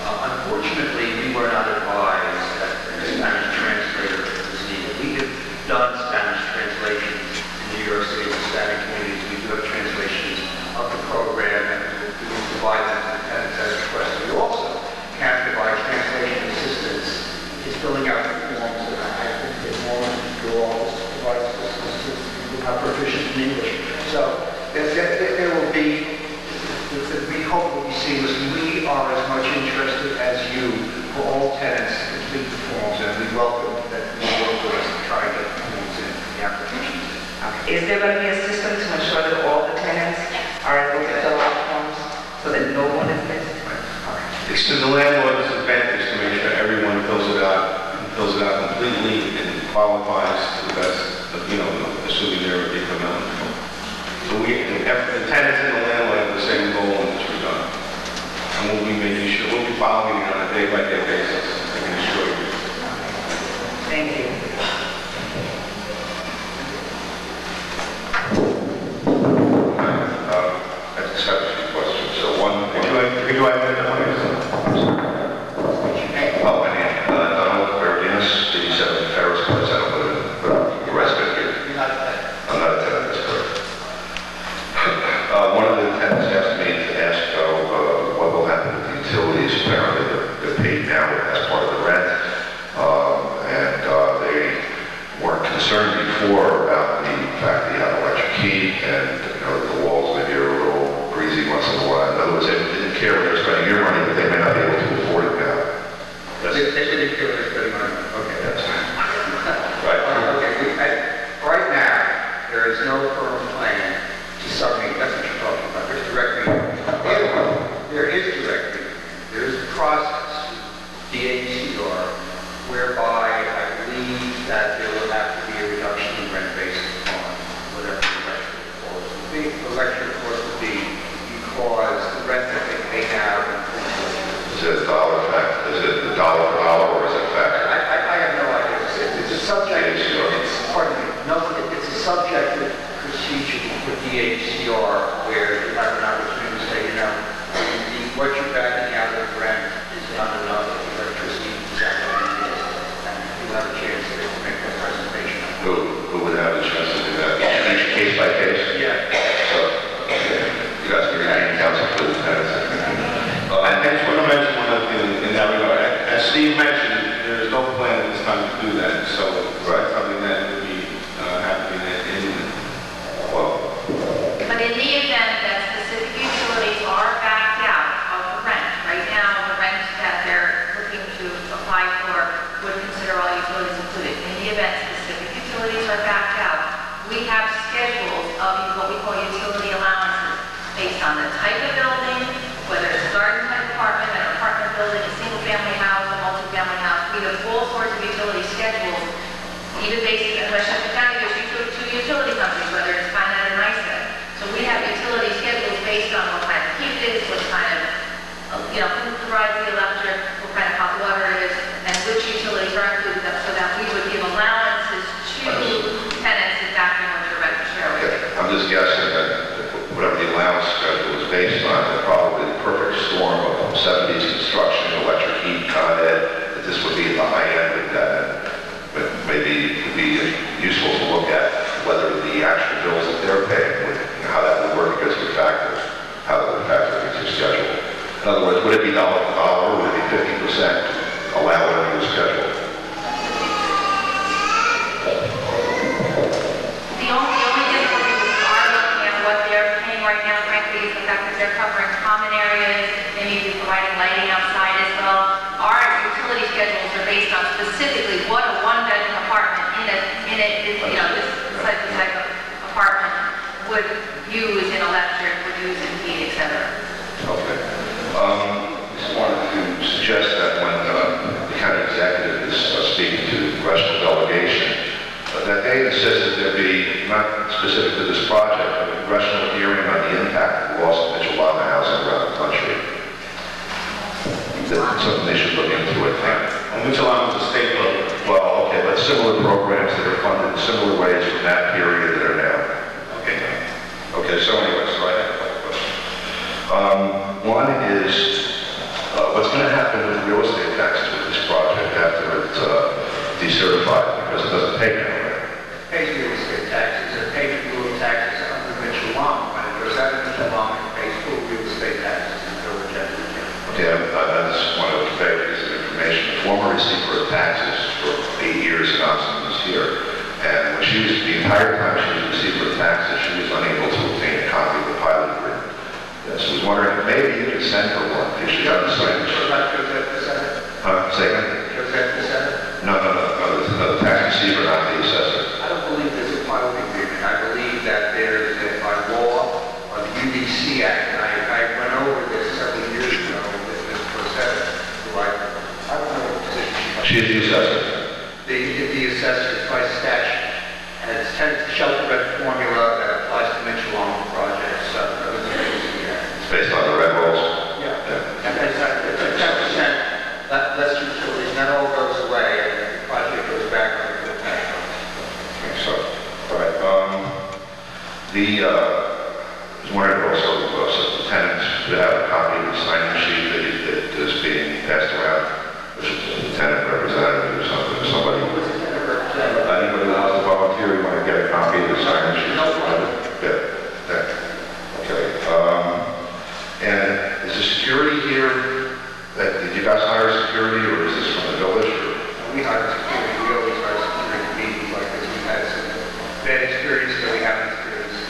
Unfortunately, we were not advised that a Spanish translator was needed. We have done Spanish translations in New York City Hispanic communities. We do have translations of the program, and we will provide them to the tenants as requested. We also can provide translation assistance in English. So there will be, we hope will be seamless. We are as much interested as you for all tenants to complete the forms, and we welcome that you work with us to try to get things in the applications.
Is there going to be a system to ensure that all the tenants are able to fill out forms so that no one is missed?
It's to the landlord's advantage to make sure everyone fills it out completely and qualifies to the best, assuming they're eligible. So the tenants and the landlord have the same goal in this regard. And we'll be following it on a day-by-day basis, I can assure you.
Thank you.
I just have a few questions. So one, could you identify yourself? Oh, my name is Donald Verdinas, 87 Ferris Place. I don't live in, a resident here.
You're not a tenant.
I'm not a tenant, that's correct. One of the tenants asked me to ask what will happen with the utilities. Apparently they're paid now as part of the rent. And they weren't concerned before about the fact that you have electric heat and the walls maybe are a little breezy once in a while. In other words, they didn't care when they're spending your money, but they may not be able to afford it now.
They didn't care what they're spending money on. Okay, that's
Right.
Okay, right now, there is no firm plan to submit, that's what you're talking about, there's direct reading. There is direct reading. There is a process, DACR, whereby I believe that there will have to be a reduction in rent based upon whatever the electrical cost would be. The electrical cost would be because the rent that they pay now
Is it a dollar fact? Is it a dollar per hour or is it fact?
I have no idea. It's a subject, it's a subjective procedure for DHCR where you have an opportunity to say, what you're backing out of the rent is not enough if the electricity is exactly what it is. And you have a chance to make that presentation.
Who would have the chance to do that? Each case by case?
Yeah.
So, you guys can retain counsel for the tenants.
I just want to mention one other thing in that regard. As Steve mentioned, there is no plan at this time to do that, so it's not something that would be happening in.
But in the event that specific utilities are backed out of the rent, right now, the rent that they're looking to apply for would consider all utilities included. In the event specific utilities are backed out, we have schedules of what we call utility allowances based on the type of building, whether it's a garden type apartment, an apartment building, a single family house, a multi-family house. We have all sorts of utility schedules, even based in Westchester County, there's two utility companies, whether it's Con Ed or NICEAD. So we have utility schedules based on what kind of heat it is, what kind of, who provides the electric, what kind of hot water it is, and which utilities are included, so that we would give allowances to tenants exactly what you're about to share with you.
I'm just guessing that whatever the allowance schedule is based on, is probably the perfect storm of 70s construction, electric heat, Con Ed, that this would be at the high end of that. But maybe it would be useful to look at whether the actual bills that they're paying, how that would work against your factors, how that would factor into your schedule. In other words, would it be dollar for dollar, or would it be 50% allow it under your schedule?
The only difficulty we are looking at what they're paying right now, frankly, is the fact that they're covering common areas, they may be providing lighting outside as well. Our utility schedules are based on specifically what a one-bedroom apartment this type of apartment would use in electric, would use in heat, etc.
Okay. Just wanted to suggest that when the county executive is speaking to the congressional delegation, that they insist that there be, not specific to this project, but a congressional hearing on the impact of the loss of Mitchell-Lama housing around the country. That's something they should look into, I think.
Mitchell-Lama is a state program.
Well, okay, but similar programs that are funded in similar ways from that period that are now.
Okay.
Okay, so anyway, so I have a couple questions. One is, what's going to happen with real estate taxes with this project after it's decertified, because it doesn't pay now, right?
Pays real estate taxes, or pays real taxes under Mitchell-Lama. When it goes out of Mitchell-Lama, it pays full real estate taxes in the village of Edmonton.
Okay, I just want to convey a piece of information. The former receiver of taxes for 8 years in Ossining was here, and when the entire time she was receiver of taxes, she she was unable to obtain a copy of the pilot agreement. Yes, I was wondering if maybe you could send her one, if she doesn't sign it. Say again? No, the tax receiver, not the assessor.
I don't believe there's a pilot agreement. I believe that there's, by law, the UDC Act, and I went over this several years ago with Ms. Rosetta, who I don't know what position she was.
She is the assessor.
The assessor is by statute, and it's tenant shelter rent formula that applies to Mitchell-Lama projects.
It's based on the red rolls.
Yeah. And it's a 10% less utilities, and that all goes away, and the project goes back on the tax.
Okay, so, all right. I was wondering also, so the tenants would have a copy of the sign-in sheet that is being passed around, which is the tenant representative or something, somebody. Anybody who wants to volunteer, you want to get a copy of the sign-in sheet?
No problem.
Yeah. Okay. And is the security here, did you guys hire security, or is this from the village?
We hire security. We always hire security for meetings like this. We've had some bad experiences that we haven't experienced.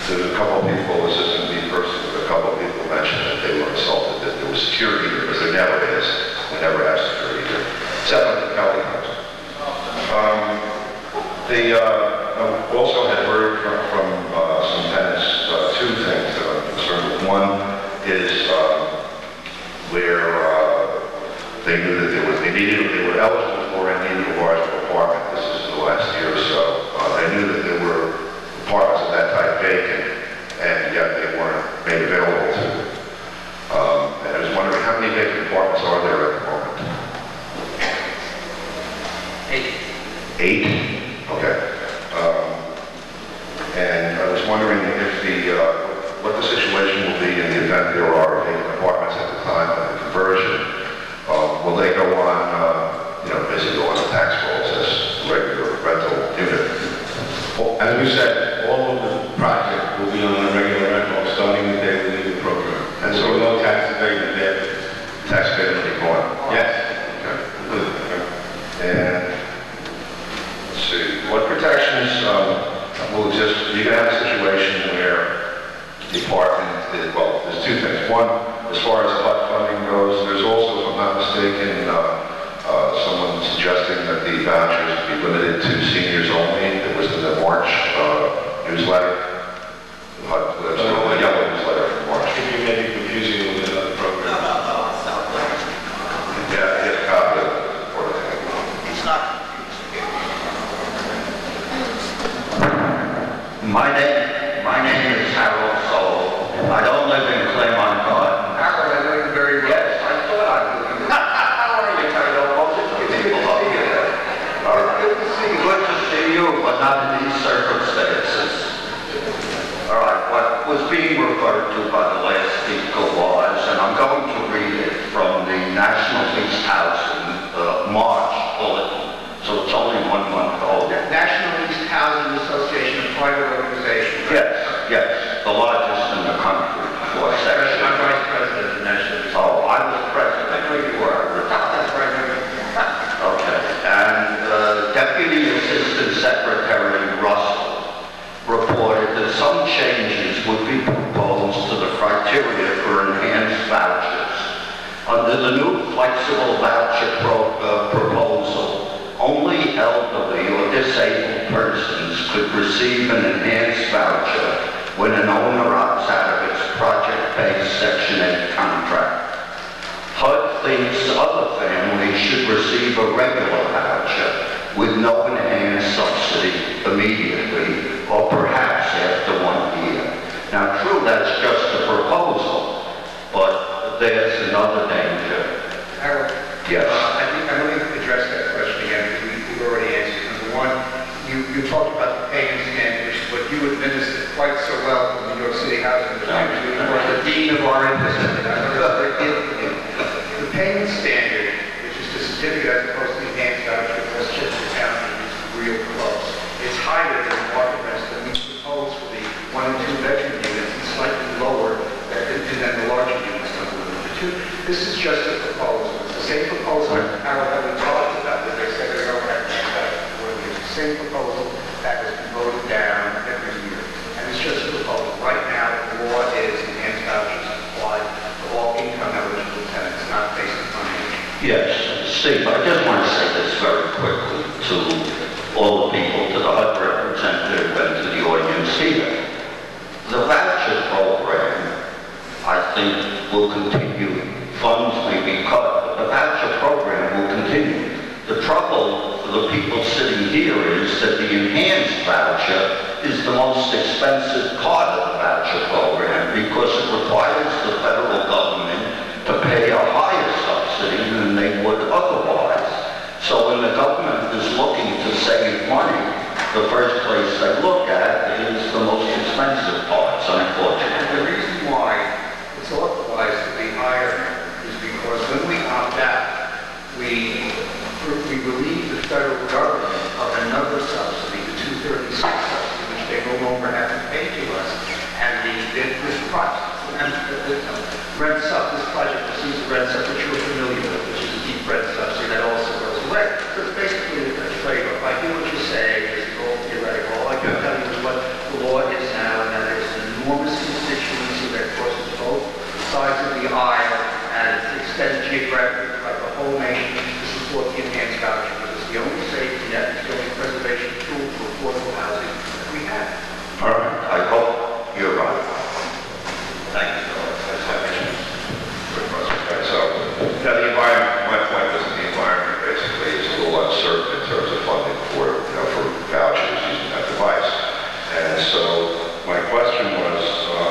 There's a couple of people, this isn't me personally, but a couple of people mentioned that they were insulted that there was security here, because there never is. We never have security here, except at the Kelly House. I also had heard from some tenants two things that I'm concerned with. One is where they knew that they were eligible for and needed a larger apartment. This is the last year or so. They knew that there were apartments of that type vacant, and yet they weren't made available to them. And I was wondering, how many vacant apartments are there at the moment? 8? Okay. And I was wondering if what the situation will be in the event there are vacant apartments at the time of the conversion. Will they go on, basically go on the tax rolls as regular rental unit?
Well, as we said, all of the project will be on a regular rental starting the day we leave the program. And so no tax abatement there.
Tax abatement will be gone?
Yes.
Okay. And let's see, what protections will exist? You're going to have a situation where the apartment, well, there's two things. One, as far as HUD funding goes, there's also, if I'm not mistaken, someone suggesting that the vouchers be limited to seniors only. It was in the March newsletter. The yellow newsletter from March.
I think you may be confusing with another program.
Yeah, I get a copy of it.
It's not.
My name is Harold Soul. I don't live in Claremont Gardens.
Harold, I know you very well.
Yes.
I thought I knew you. How are you, Harold? It's good to see you. Good to see you.
Good to see you, but not in these circumstances. All right, what was being referred to by the last speaker was, and I'm going to read it from the National East Housing March bulletin, so it's only 1 month old.
National East Housing Association, a private organization.
Yes, the largest in the country for section.
I'm vice president of the National East.
Oh, I was president.
I know you were. That's right.
Okay, and Deputy Assistant Secretary Russell reported that some changes would be proposed to the criteria for enhanced vouchers. Under the new flexible voucher proposal, only elderly or disabled persons could receive an enhanced voucher when an owner opts out of its project-based Section 8 contract. HUD thinks other families should receive a regular voucher with no enhanced subsidy immediately, or perhaps after 1 year. Now, true, that's just a proposal, but there's another danger.
Harold?
Yes.
I know you've addressed that question again, because we've already answered. Number one, you talked about the payment standard, which is what you administered quite so well from New York City Housing Authority. You were the dean of our industry. The payment standard, which is the certificate as opposed to the enhanced voucher for Westchester County, is real close. It's higher than the market rents that we propose for the 1 and 2 bedroom units, and slightly lower than the larger units come with it. This is just a proposal. It's the same proposal that we talked about, that they said they don't have to. It's the same proposal that has been voted down every year. And it's just
here. The voucher program, I think, will continue. Funds may be cut, but the voucher program will continue. The trouble for the people sitting here is that the enhanced voucher is the most expensive part of the voucher program because it requires the federal government to pay a higher subsidy than they would otherwise. So when the government is looking to save money, the first place they look at is the most expensive parts, unfortunately.
And the reason why it's authorized to be higher is because when we opt out, we relieve the federal government of another subsidy, the 236 subsidy, which they no longer have to pay to us. And this project, this project receives the rent sub, which you're familiar with, which is a deep rent subsidy that also goes away. So it's basically a trade-off. I hear what you're saying, it's all theoretical. All I can tell you is what the law is now, and that there's an enormous constituency that crosses both sides of the aisle, and it extends geographically throughout the whole nation to support the enhanced voucher, because it's the only safety net, it's the only preservation tool for affordable housing that we have.
All right, I hope you're right.
Thank you.
Okay, so, now the environment, my point was that the environment basically is a little uncertain in terms of funding for vouchers using that device. And so my question was,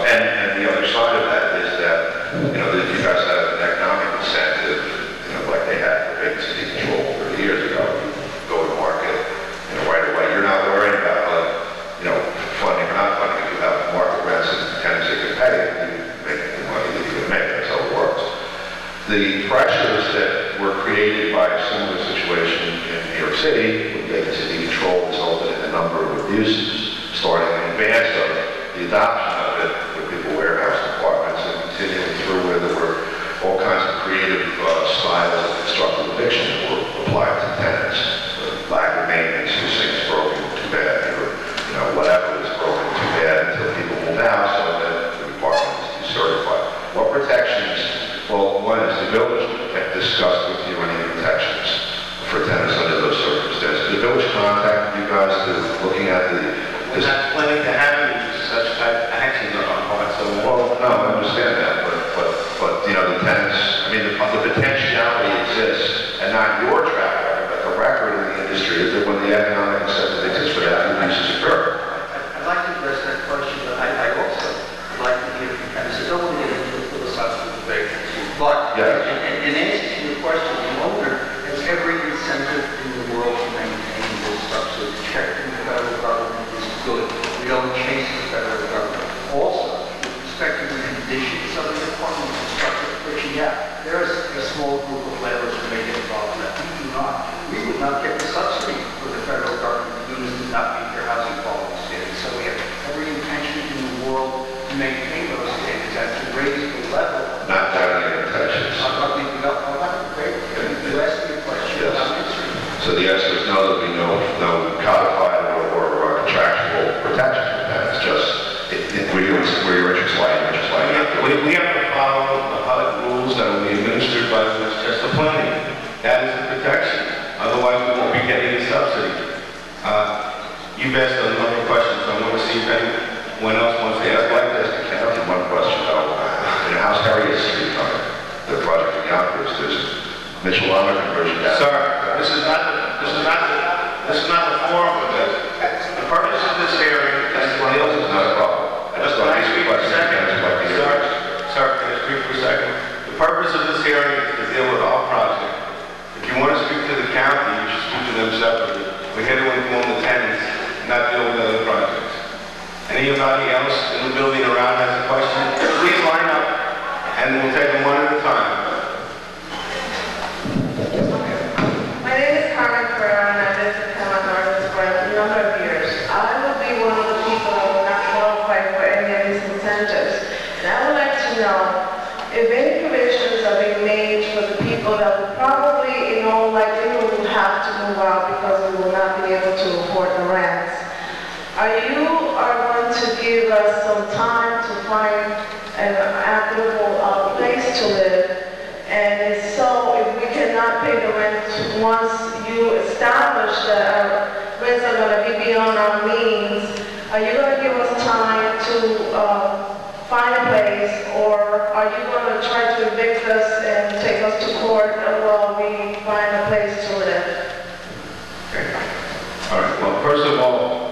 and the other side of that is that, that you guys have an economic incentive, like they had for vacancy control 30 years ago. You go to market, right away. You're not worried about, funding or not funding. If you have market rents and tenants that can pay, you make the money that you can make. That's how it works. The pressures that were created by a similar situation in New York City, with vacancy control, resulted in a number of abuses, starting in advance of the adoption of it, with people warehouse apartments, and continuing through where there were all kinds of creative styles of constructive eviction that were applied to tenants. Lack of maintenance, who things broken too bad, or whatever is broken too bad until people move out, so that the apartment is decertified. What protections? Well, one is the village discussed with you any protections for tenants under those circumstances. The village contacted you guys to looking at
We're not planning to have such type of actions on our part, so...
Well, no, I understand that, but the tenants, the potentiality exists, and not your track record, but the record in the industry is that when the economic incentive exists for that, abuses occur.
I'd like to address that question, but I also would like to hear from Kevin. So don't want to get into a philosophical debate. But
Yes.
in answer to your question, the owner has every incentive in the world to maintain this subsidy. Checking the federal government is good. We don't chase the federal government. Also, with respect to the conditions of the apartment construction, which, there is a small group of landlords who may get involved in that. We do not. We would not get the subsidy for the federal government. The units did not meet their housing quality standards. So we have every intention in the world to maintain those standards and to raise the level.
Not doubting your intentions.
I'm not leaving up. I'm not afraid. You asked me a question.
Yes.
I'm answering.
So the answer is no, there'll be no codified or contractual protection for that. It's just where your interests lie, your interests lie.
We have to follow the HUD rules that will be administered by the Westchester Planning. That is the protection. Otherwise, we won't be getting the subsidy. You've asked a number of questions, so I want to see if anyone else wants to ask.
I'd like to ask the county one question, though. How's Harriet Street coming? The project in Yonkers, there's Mitchell-Lama conversion down.
Sir, this is not the forum for this. The purpose of this hearing is to deal with...
Not a problem. I just thought these questions might be
Sir, can I speak for a second? The purpose of this hearing is to deal with our project. If you want to speak to the county, you should speak to them separately. We're here to inform the tenants, not deal with other projects. Anybody else in the building around has a question, please line up, and we'll take them one at a time.
My name is Carmen Ferrer, and I live in Claremont Gardens for a number of years. I would be one of the people that would not qualify for any of these incentives. And I would like to know if any provisions are being made for the people that would probably, in all likelihood, will have to move out because we will not be able to afford the rents. Are going to give us some time to find an equitable place to live? And if so, if we cannot pay the rent once you establish that our rents are going to be beyond our means, are you going to give us find a place, or are you going to try to evict us and take us to court while we find a place to live?
Okay. All right, well, first of all,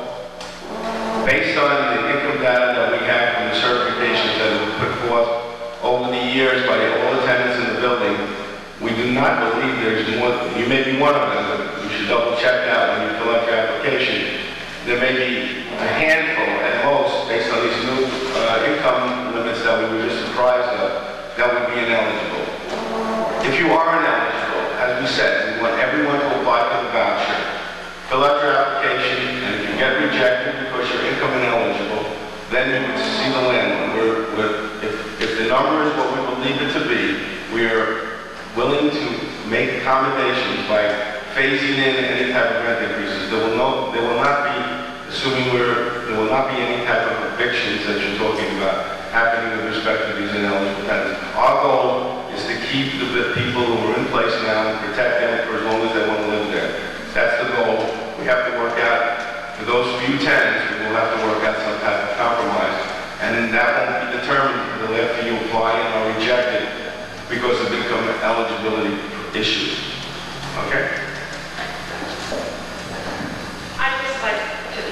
based on the income data that we have from the certifications that have been put forth over the years by all the tenants in the building, we do not believe there's more. You may be one of them, but you should double check that when you fill out your application. There may be a handful at most, based on these new income limits that we were just apprised of, that would be ineligible. If you are ineligible, as we said, we want everyone to apply for the voucher. Fill out your application, and if you get rejected because you're income ineligible, then you would see the landlord. If the number is what we believe it to be, we are willing to make accommodations by phasing in any type of rent increases. There will not be, assuming there will not be any type of evictions that you're talking about happening with respect to these ineligible tenants. Our goal is to keep the people who are in place now and protect them for as long as they want to live there. That's the goal. We have to work out, for those few tenants, we will have to work out some type of compromise. And then that won't be determined until after you apply and are rejected because of income eligibility issues. Okay?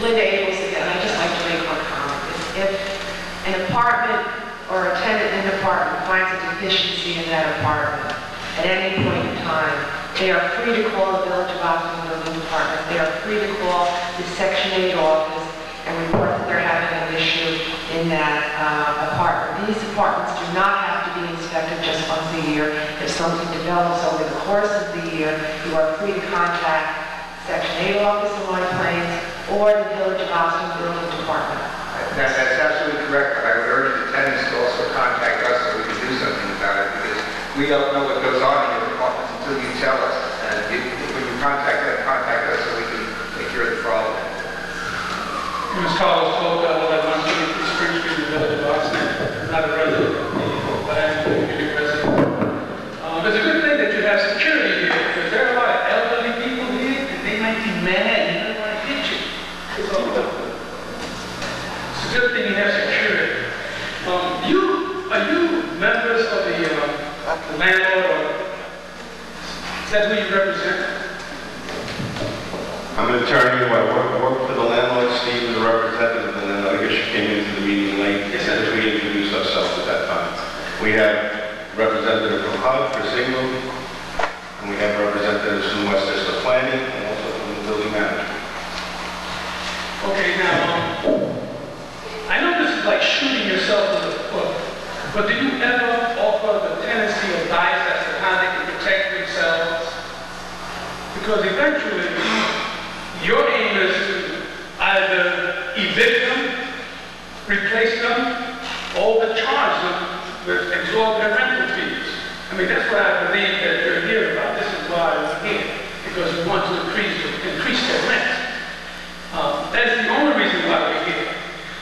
Linda Abels again, I'd just like to make one comment. If an apartment or a tenant in an apartment finds a deficiency in that apartment at any point in time, they are free to call the Village of Ossining Building Department. They are free to call the Section 8 office and report that they're having an issue in that apartment. These apartments do not have to be inspected just once a year. If something develops over the course of the year, you are free to contact Section 8 office in White Plains or the Village of Ossining Building Department.
That's absolutely correct, but I would urge the tenants to also contact us so we can do something about it, because we don't know what goes on in your apartments until you tell us. And when you contact us so we can take care of the problem.
Ms. Carlos told that 123 Spring Street in the Village of Ossining. I'm not a resident, but I'm a community resident. It's a good thing that you have security here, because there are a lot of elderly people here, and they might be mad and they want to hit you. It's a good thing you have security. Are you members of the landlord, or is that who you represent?
I'm an attorney. I work for the landlord. Steve is a representative of the landlord. I guess you came into the meeting late. Yes, as we introduced ourselves at that time. We have representatives from HUD, Chris Ingram, and we have representatives from Westchester Planning, and also from the building manager.
Okay, now, I know this is like shooting yourself in the foot, but do you ever offer the tenancy advice as to how they can protect themselves? Because eventually, your aim is to either evict them, replace them, or overcharge them with exorbitant rental fees. I mean, that's what I believe that you're here about. This is why we're here, because we want to increase their rent. That's the only reason why we're here.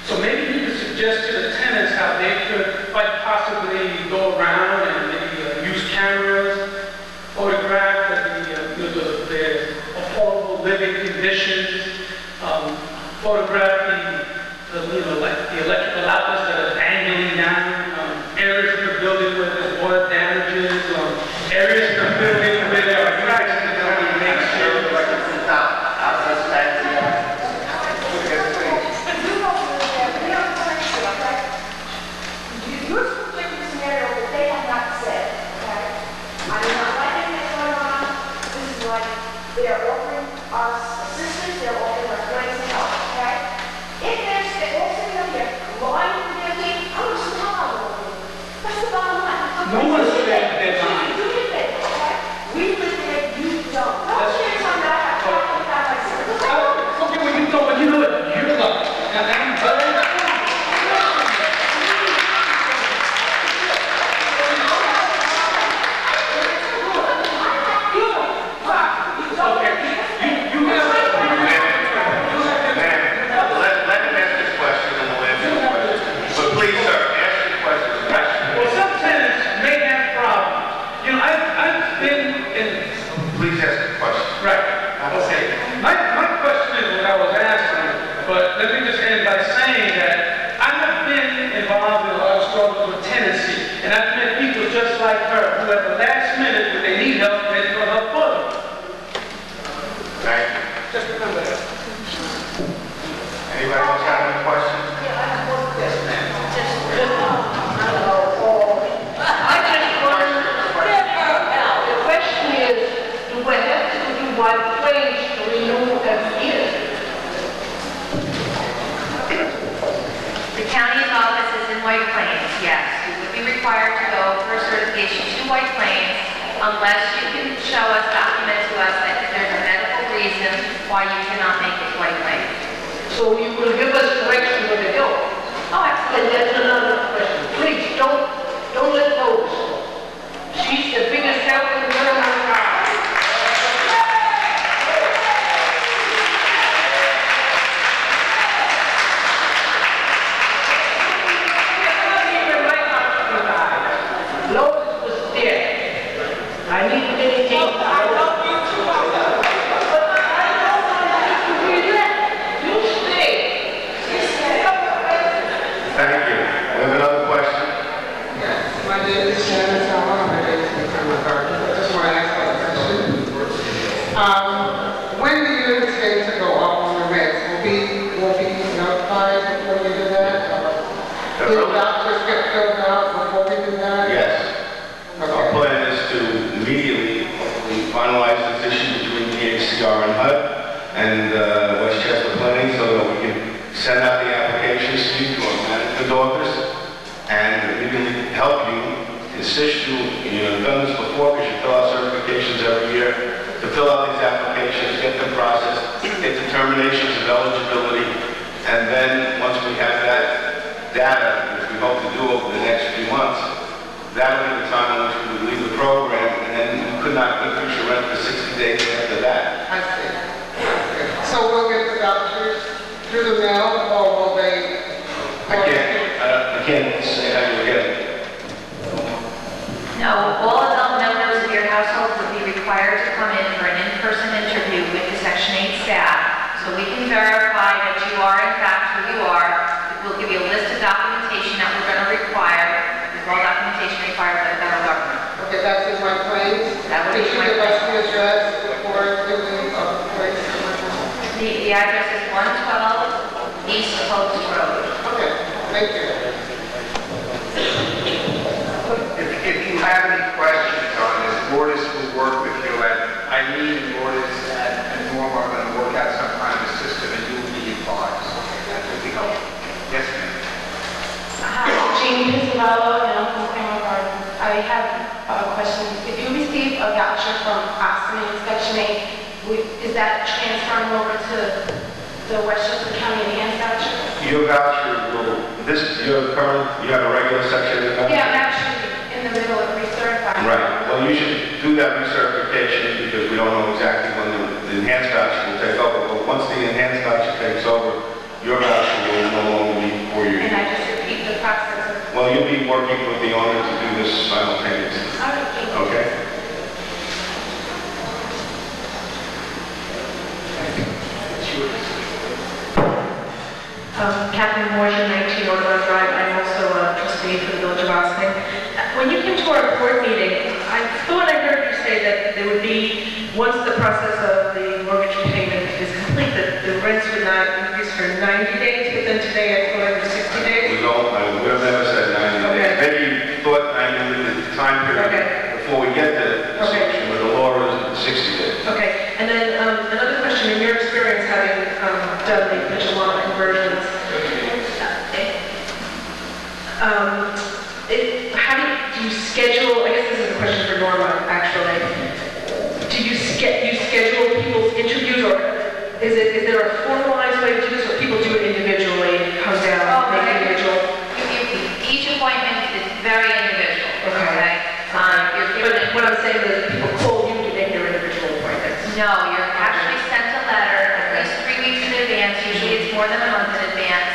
So maybe you could suggest to the tenants how they could quite possibly go around and maybe use cameras, photograph their affordable living conditions, photograph the electrical outlets that are dangling down, areas of the building where there's water damages, areas of the building where there are cracks in the building, make sure
they're offering us assistance, they're offering us ways to help, okay? If there's also going to be a line for their team, I'm going to smile. That's the bottom line.
no one said that they're lying.
Do your thing, okay? We live there, you don't. Don't share some that I have talked about myself.
Okay, well, you don't, but you know what? You're lucky.
Please ask the question.
Right. Okay. My question is what I was asking, but let me just end by saying that I have been
White Plains, yes. You would be required to go for a certification to White Plains unless you can show us, document to us that there's a medical reason why you cannot make it to White Plains.
So you will give us direction where to go.
Oh,
And
absolutely.
that's another question. Please, don't let those. She's the biggest help in America. Lois was there. I need to get it. I love you too. But I don't want you to be there. You stay.
Thank you. We have another question?
Yes, my name is Shannon Sala, I'm a Claremont Gardens. I just want to ask a question. When do you intend to go up on the rents? Will be notified before we do that? Will the doctors get filled out before we do that?
Yes. Our
Okay.
plan is to immediately finalize this issue between DHCR and HUD and Westchester Planning so that we can send out the applications to you to our management office and immediately help you, assist you. You've done this before because you fill out certifications every year. To fill out these applications, get them processed, get determinations of eligibility, and then once we have that data, which we hope to do over the next few months, that'll be the time in which we would leave the program, and then you could not increase your rent for 60 days after that.
I see. So we'll get the doctors through the mail, or will they?
I can't say how you get it.
No, all adult members of your household would be required to come in for an in-person interview with the Section 8 staff, so we can verify that you are in fact who you are. We'll give you a list of documentation that we're going to require, as well documentation required by the federal government.
Okay, that's in my place.
That would be
Did you
my
give us
place.
the address for the place?
The address is 112 East Post Road.
Okay, thank you.
If you have any questions on this, Lourdes will work with you, and Eileen and Lourdes and Norm are going to work out some kind of a system, and you will be advised. That will be helpful. Yes, ma'am.
Hi, Jean Pizzarello, and I'm from Claremont Gardens. I have a question. If you receive a voucher from Ossining Section 8, is that transferring over to the Westchester County Enhanced voucher?
Your voucher will, you have a regular section in the voucher?
Yeah, I'm actually in the middle of recertifying.
Right. Well, you should do that recertification because we don't know exactly when the enhanced voucher will take over. But once the enhanced voucher takes over, your voucher will no longer be for you.
And I just repeat the process of...
Well, you'll be working with the owner to do this simultaneously.
All right, thank you.
Okay?
Catherine Morgan, 19 Audubon Drive. I'm also a trustee for the Village of Ossining. When you came to our board meeting, I thought I heard you say that there would be, once the process of the mortgage payment is complete, that the rents would not increase for 90 days, but then today I thought it was 60 days?
We've never said 90 days.
Okay.
Maybe you thought 90 was the time period
Okay.
before we get to the section, but the law is 60 days.
Okay, and then another question, in your experience having done the Mitchell-Lama conversions, how do you schedule, I guess this is a question for Norma, actually. Do you schedule people's interviews, or is there a formalized way to do this, or people do it individually, come down, make it individual?
Each appointment is very individual.
Okay. But what I'm saying is people call you to make their individual appointments.
No, you're actually sent a letter at least 3 weeks in advance. Usually it's more than a month in advance.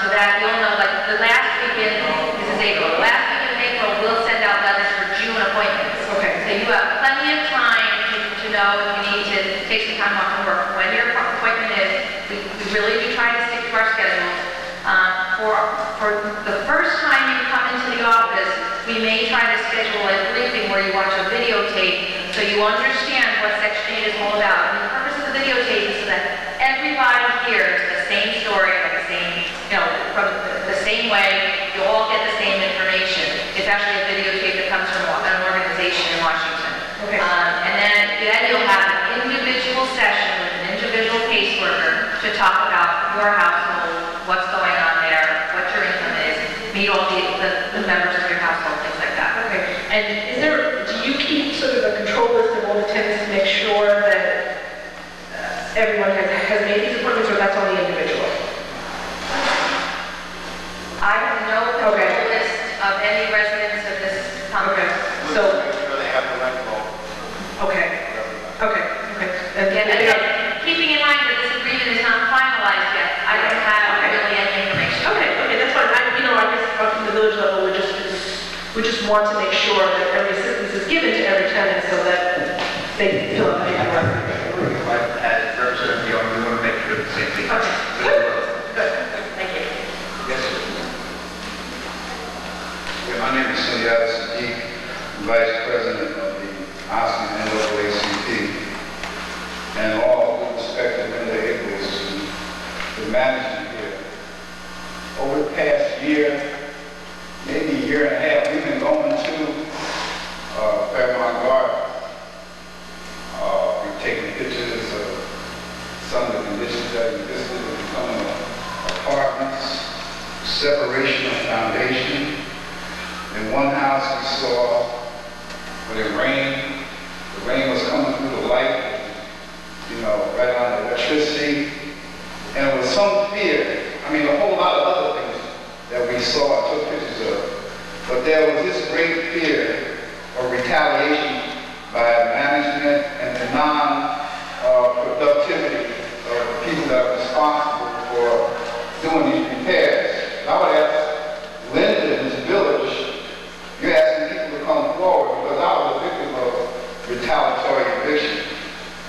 So that you'll know, like the last weekend, this is April, the last weekend of April, we'll send out letters for June appointments.
Okay.
So you have plenty of time to know if you need to take some time off from work. When your appointment is, we really do try to stick to our schedules. For the first time you come into the office, we may try to schedule a briefing where you watch a videotape so you understand what Section 8 is all about. And the purpose of the videotape is so that everybody hears the same story, like the same, from the same way, you all get the same information. It's actually a videotape that comes from an organization in Washington.
Okay.
And then you'll have an individual session with an individual caseworker to talk about your household, what's going on there, what your income is,
meet all the members of your household, things like that.
Okay, and do you keep sort of a control list of all the tenants to make sure that everyone has made these appointments, or that's on the individual?
I have no control
Okay.
list of any residents of this complex.
So,
Make sure they have the rent roll.
okay, and
And keeping in mind that this agreement is not finalized yet, I don't have really any information.
okay, that's fine. I guess from the village level, we just want to make sure that every assistance is given to every tenant so that they fill out the paperwork.
As representative of the owner, we want to make sure the same thing.
Okay, good, thank you.
Yes, sir. Yeah, my name is Sundiata Sadiq, Vice President of the Ossining NAACP. And all due respect to Linda Eccles, the management here. Over the past year, maybe a year and a half, we've been going to Claremont Gardens. We've taken pictures of some of the conditions that existed in some of the apartments, separation of foundation. In one house we saw when it rained, the rain was coming through the light, right on the electricity. And it was some fear, a whole lot of other things that we saw and took pictures of. But there was this great fear of retaliation by management and the non-productivity of the people that are responsible for doing these repairs. And I would ask Linda in this village, you're asking people to come forward because I was a victim of retaliatory eviction.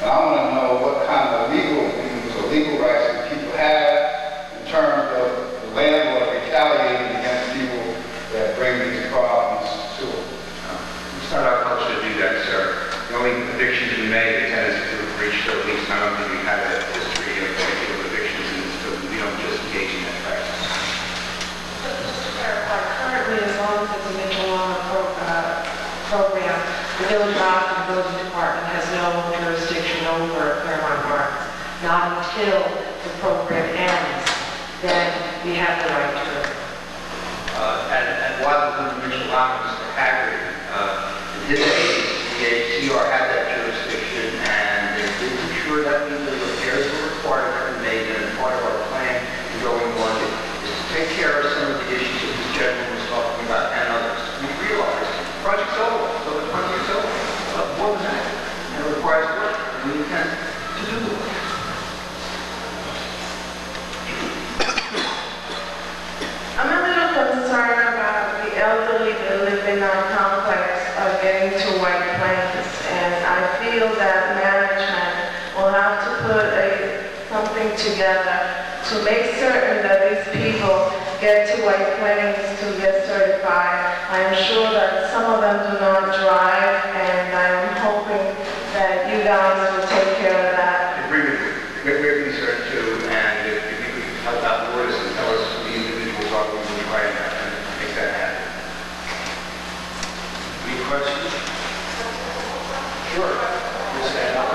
And I want to know what kind of legal things or legal rights that people have in terms of the landlord retaliating against people that bring these problems to them.
It's not our culture to do that, sir. The only evictions we made, the tenants who have reached their lease. I don't think we have a history of particular evictions in this building. We don't just engage in that practice.
Just to clarify, currently, as long as it's a Mitchell-Lama program, the village office and the building department has no jurisdiction over Claremont Gardens. Not until the program ends, then we have the right to it.
And while the Mitchell-Lama, Mr. Haggard, in his days, the ACR had that jurisdiction, and they did ensure that the repairs were required to be made, and part of our plan going on is to take care of some of the issues that this gentleman was talking about and others. We realize the project's over, so the 20 years over, more than that, and it requires work, and we intend to do the work.
I'm a little concerned about the elderly that live in our complex are getting to White Plains, and I feel that management will have to put something together to make certain that these people get to White Plains to get certified. I am sure that some of them do not drive, and I'm hoping that you guys will take care of that.
I agree with you. We're concerned too, and if you could help out Lourdes and tell us who the individuals are, we will try and make that happen.
Any questions?
Sure. We'll stand up.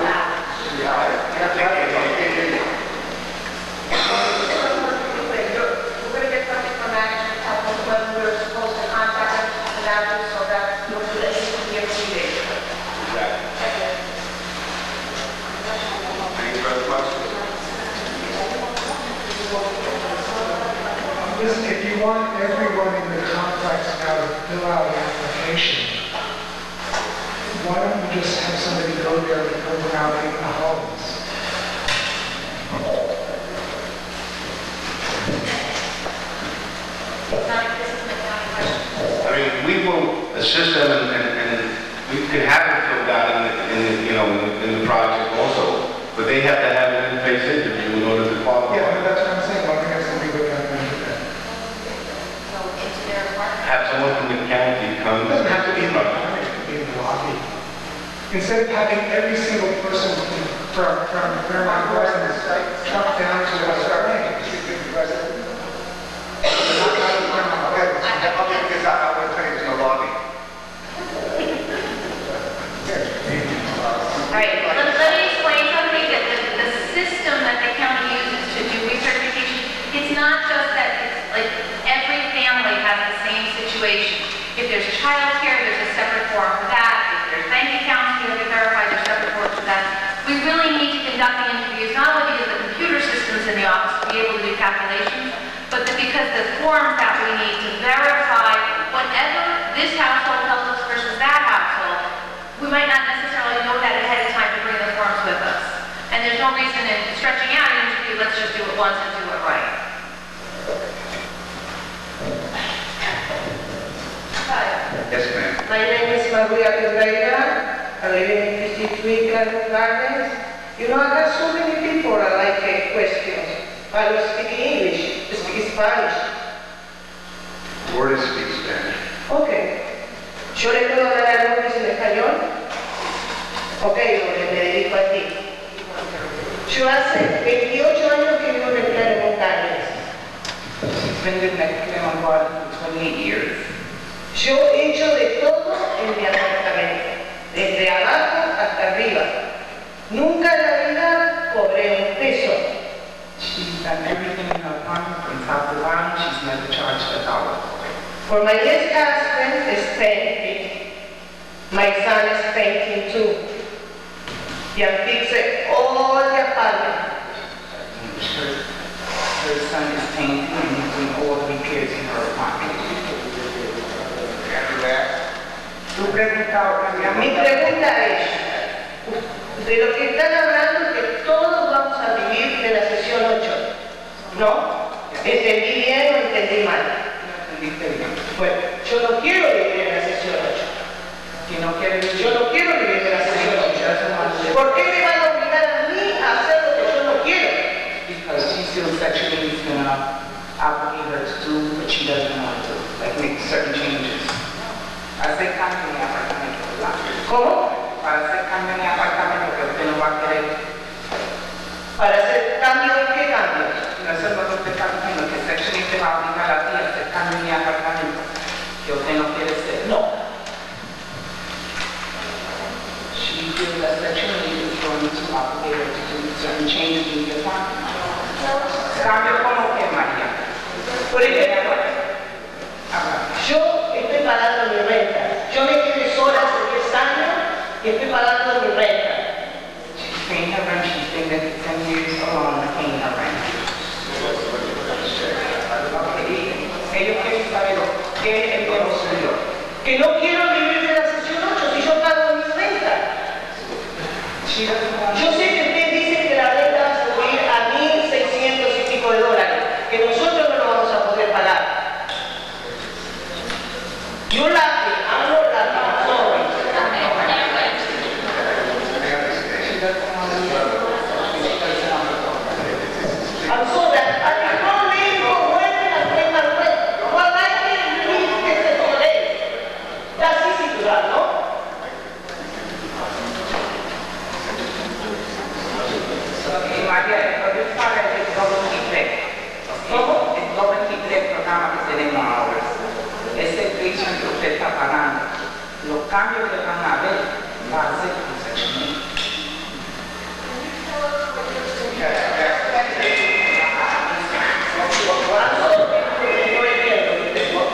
We're gonna get something from management, tell them whether we're supposed to contact them about this, so that we'll do this in the next few days.
Exactly. Any further questions?
Listen, if you want everyone in the complex now to fill out an application, why don't you just have somebody go there and fill them out in the homes?
We will assist them and we could have them filled out in the project also, but they have to have an in-face interview in order to qualify.
Yeah, but that's what I'm saying, why don't you have somebody go down there and do that?
Have someone from the county come.
It doesn't have to be in the lobby, it could be in the lobby. Instead of having every single person from Claremont Gardens truck down to West Starrett.
All right, let me explain something, that the system that the county uses to do recertification, it's not just that it's like every family has to calculations, but because the forms that we need to verify whatever this household tells us versus that household, we might not necessarily know that ahead of time to bring the forms with us. And there's no reason in stretching out an interview, let's just do it once and do it right.
Hi,
Yes, ma'am.
My name is Maria Pereira. I live in 53 Claremont Gardens. You know, I got so many people that like questions. I don't speak English, I speak Spanish.
Where to speak Spanish?
Okay. ¿Yo le puedo hablar a López en español? Ok, López, me dedico a ti. Yo hace 28 años que vivo en el Claremont Gardens.
She's been living at Claremont Gardens for 28 years.
Yo he hecho de todo en mi apartamento, desde abajo hasta arriba. Nunca en la vida cobré un peso.
She's done everything in her apartment from top to bottom. She's never charged a dollar.
For my ex-husband is painting. My son is painting too. Y fixé all the apartment.
Her son is painting and he's doing all the repairs in her apartment. Tu pregunta,
Mi pregunta es, de lo que están hablando que todos vamos a vivir de la sesión 8, ¿no? ¿Entendí bien o entendí mal? Bueno, yo no quiero vivir en la sesión 8. Yo no quiero vivir en la sesión 8. ¿Por qué me van a obligar a mí a hacer lo que yo no quiero?
Because she feels that she's gonna obligate her to do what she doesn't want to, like make certain changes. Hacer cambio en el apartamento, ¿verdad?
¿Cómo?
Para hacer cambio en el apartamento que usted no va a querer.
¿Para hacer cambios? ¿Qué cambios?
No, eso es lo que usted está diciendo, que Section 8 te va a obligar a ti a hacer cambio en el apartamento que usted no quiere hacer.
No.
She feels that Section 8 is going to obligate her to do certain changes in the apartment. Cambio como que, María.
Por ejemplo, yo estoy pagando mi renta. Yo me quedé sola hace 10 años y estoy pagando mi renta.
She's paying her rent. She's been there for 10 years alone paying her rent. Okay. Ellos quieren saber qué es el tema suyo.
Que no quiero vivir de la sesión 8 si yo pago mi renta. Yo sé que ustedes dicen que la renta va a subir a $1,600 y pico, que nosotros no lo vamos a poder pagar. You laughing, I'm not laughing, sorry. I'm sorry, I can't leave for work and pay my rent. What I can leave is the today. That's easy to run, no?
Okay, María, lo que paga es el doble triple. ¿Cómo? El doble triple programa que tenemos ahora. Ese precio que usted está pagando, los cambios que van a haber, va a ser con Section 8.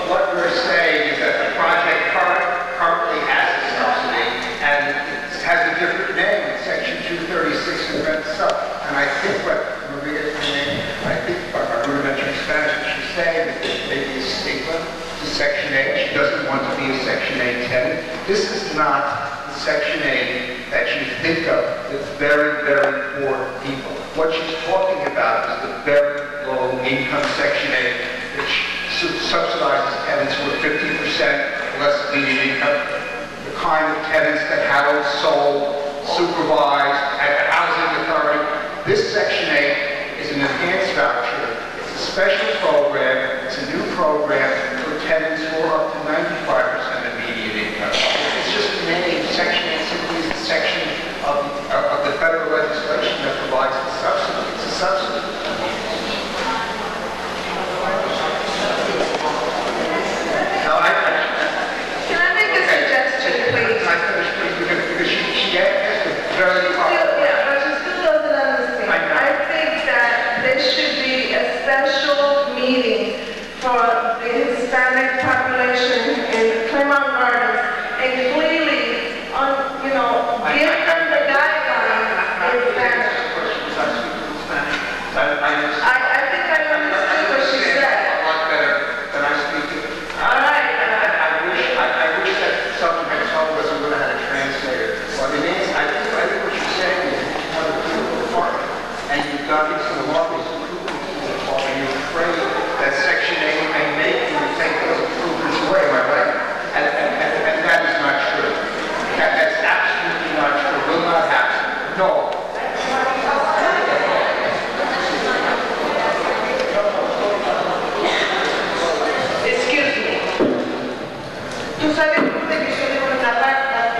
What we're saying is that the project currently has a subsidy and it has a different name in Section 236 and rent sub. And I think what Maria is saying, I think by my rudimentary Spanish, what she's saying is that maybe a stigma to Section 8. She doesn't want to be a Section 8 tenant. This is not the Section 8 that you think of with very, very poor people. What she's talking about is the very low income Section 8, which subsidizes tenants who are 50% less median income, the kind of tenants that Harold sold, supervised at the housing authority. This Section 8 is an enhanced voucher. It's a special program. It's a new program for tenants who are up to 95% of median income. It's just the name. Section 8 simply is a section of the federal legislation that provides the subsidy. It's a subsidy.
Can I make a suggestion, please?
Can I finish, please? Because she asked a very
Yeah, but she still doesn't understand. I think that there should be a special meeting for the Hispanic population in Claremont Gardens and clearly, give them the guidelines in Spanish. I think I understand. Tú sabes que yo vivo en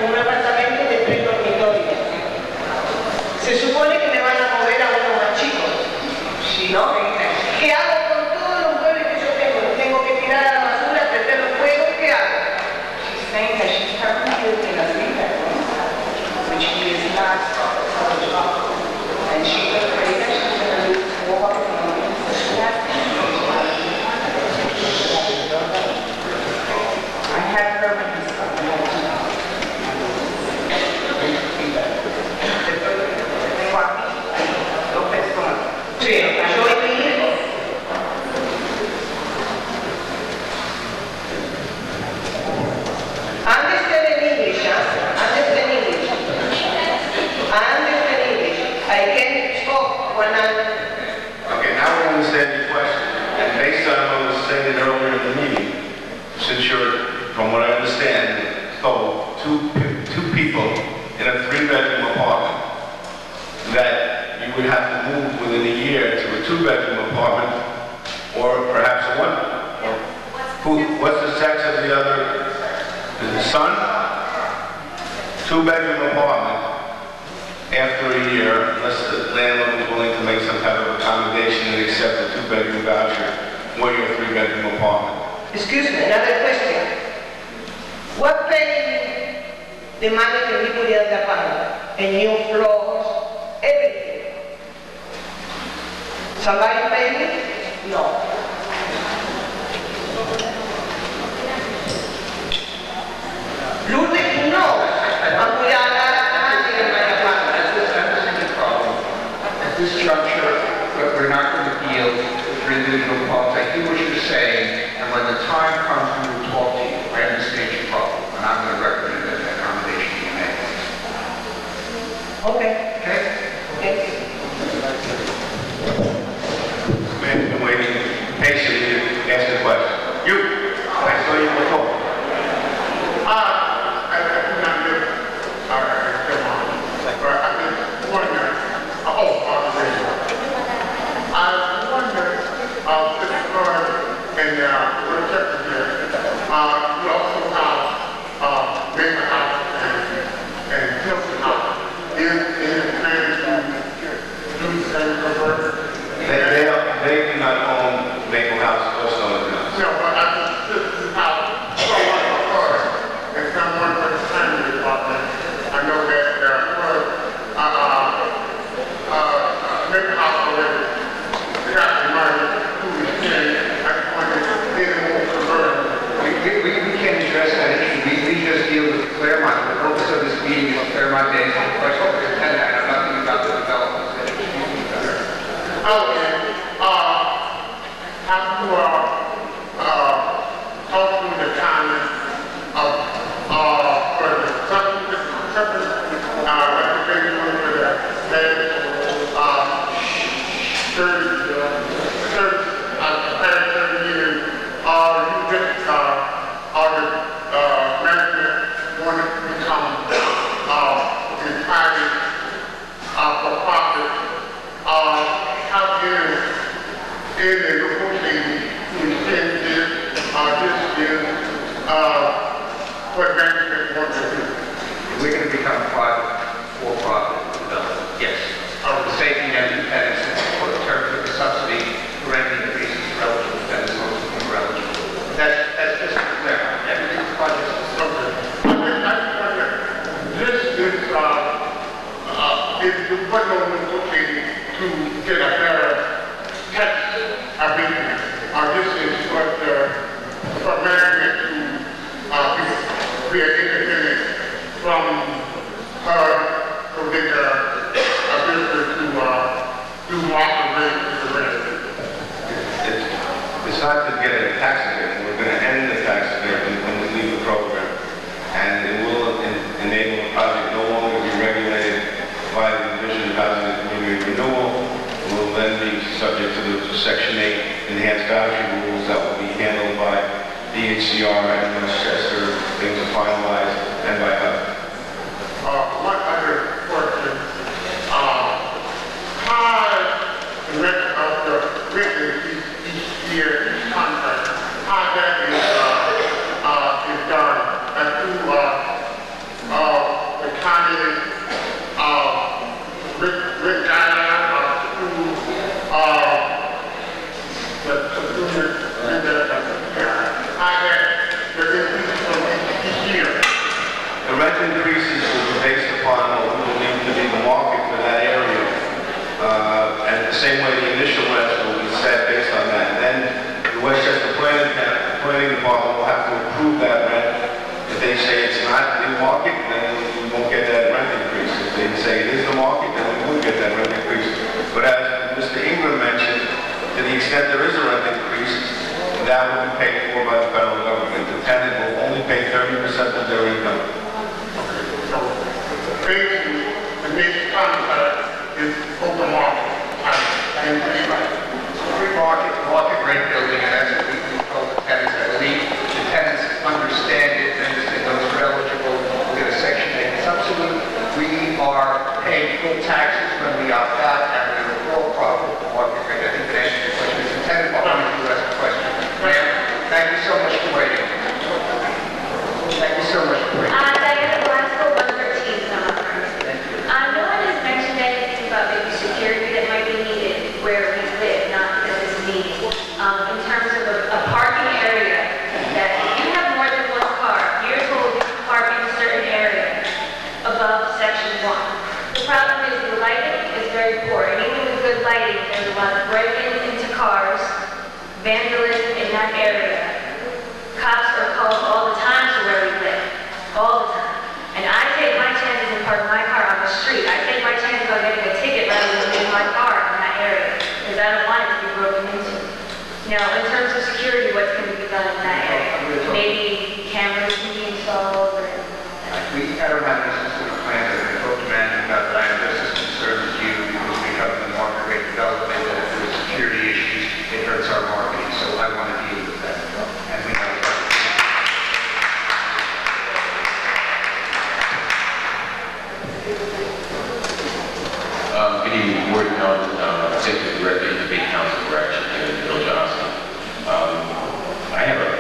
un apartamento de 3 dormitorios. Se supone que me van a mover a uno más chico, ¿no? ¿Qué hago con todos los muebles que yo tengo? ¿Tengo que tirar a la basura, prender los fuegos? ¿Qué hago?
She's saying that she's currently living in a three-bedroom, which she is not and she's afraid that she's going to lose 4 belongings that she has. I have her with me.
Sí, yo y mi hijo. Understand in English, huh? Understand English. I understand English. I can talk when I'm...
Okay, now we understand your question. And based on what was stated earlier in the meeting, since you're, from what I understand, told two people in a 3-bedroom apartment, that you would have to move within a year to a 2-bedroom apartment, or perhaps a 1. What's the sex of the other? Is it son? 2-bedroom apartment after a year, unless the landlord is willing to make some type of accommodation and accept a 2-bedroom voucher, or your 3-bedroom apartment.
Excuse me, another question. What paying the money que we put in the apartment? And new floors, everything. Somebody pay me? No. Lourdes, you know. I'm going
At this juncture, we're not going to deal with individual problems. I hear what you're saying, and when the time comes, we will talk to you. I understand your problem, and I'm going to recommend that accommodation be made.
Okay.
Okay?
Thank you.
This man's been waiting patiently to ask a question. You, I saw you before.
I do not live come on. But I just wonder, I wonder, this Lord and Protector here, you also have Baker House and Hilton House. Is it planned to do the same conversion?
They do not own Maple House or Stone House.
No, but I just, this is how someone before, and someone for the family department, I know that there was, Maple House already got the money who was saying, I just wanted to get it more converted.
We can't address that issue. We just deal with Claremont. The purpose of this meeting is Claremont Day. I know nothing about the development.
Okay, have to, talk to the county of, for the separate, application for the last, 30 years, you just, all the, management want to become, entirely, for profit. How is the negotiating to extend this is, what management wants to do?
We're going to become a private, for-profit development. Yes. The safety net independence in terms of the subsidy, rent increases are eligible, that is most of them are eligible. That's just clear. Everything's budget.
Okay. I wonder, this is what you're negotiating to get a better tax abatement. This is what for management to be independent from her, so they can ability to do market rate with the rest.
It's not to get a tax abatement. We're going to end the tax abatement when we leave the program. And it will enable the project no longer to be regulated by the Division of Housing and Community Renewal. It will then be subject to the Section 8 enhanced voucher rules that will be handled by DHCR and Westchester. Things are finalized, and by HUD.
One other question. How the rest of the written each year, each contract, how that is done?
increases will be based upon what we believe to be the market for that area. And the same way the initial rents will be set based on that. And then the Westchester Planning Department will have to approve that rent. If they say it's not in market, then we won't get that rent increase. If they say it is the market, then we will get that rent increase. But as Mr. Ingram mentioned, to the extent there is a rent increase, that will be paid for by the federal government. The tenant will only pay 30% of their income.
So, basically, the basic concept is open market.
Free market rate building, and that's what we told the tenants. I believe the tenants understand it, and understand those who are eligible will get a Section 8 subsidy. We are paying full taxes when we opt out, and we are for profit market rate. I think that answers your question. Mr. Tenant, behind you asked a question. Ma'am, thank you so much for waiting. Thank you so much for waiting.
Diana Glasgow, 113 Summer. No one has mentioned anything about maybe security that might be needed where we live, not because it's needed. In terms of a parking area, that if you have more than one car, you're told you can park in a certain area above Section 1. The problem is the lighting is very poor, and even with good lighting, there's a lot of break-ins into cars, vandalism in that area. Cops are called all the time to where we live, all the time. And I take my chances and park my car on the street. I take my chances on getting a ticket rather than leaving my car in that area, because I don't want it to be broken into. Now, in terms of security, what's going to be done in that area? Maybe cameras can be installed, or...
I don't have any specific plans. I talked to management about that. I am just as concerned as you, because we have the market rate development, and if there's security issues, it hurts our marketing, so I want to deal with that. And we have a
Good evening, Board. Executive Director of the Big Council for Action here in the Village of Ossining. I have a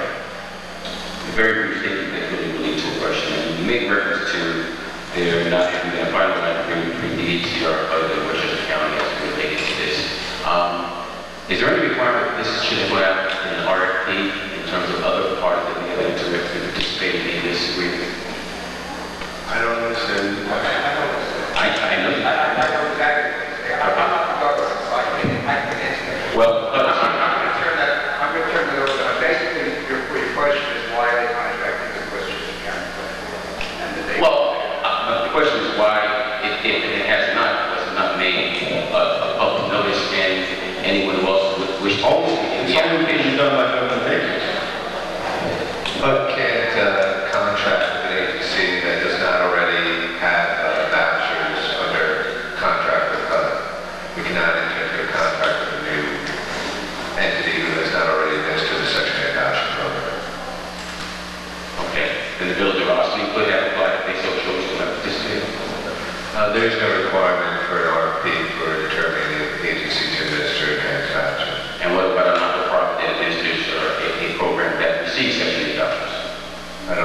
very brief statement that really relates to a question. You made reference to there not having been a final agreement between DHCR of the Westchester County as it related to this. Is there any requirement that this should go out in an RFP in terms of other parties that may have interested in participating in this agreement?
I don't understand.
I know that.
I know exactly. I'm not regardless of I can answer that.
Well,
I'm going to turn that over. Basically, your question is why they contracted with Westchester County.
Well, the question is why, if it has not, was it not made a public notice, and anyone who else would wish to participate in the application?
Done by government agencies.
But can't contract with an agency that does not already have vouchers under contract with HUD. We cannot enter into a contract with a new entity who has not already administered the Section 8 voucher program.
Okay, then the Village of Ossining could have applied if they so chose to participate?
There is no requirement for an RFP for determining the agency to administer enhanced vouchers.
And what about a not-for-profit that administers a program that receives Section 8 vouchers?
I don't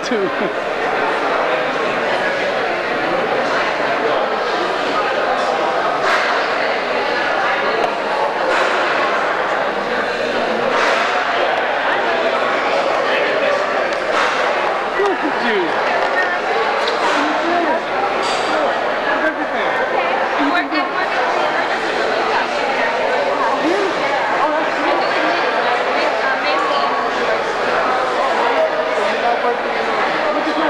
too. Look at you. Look at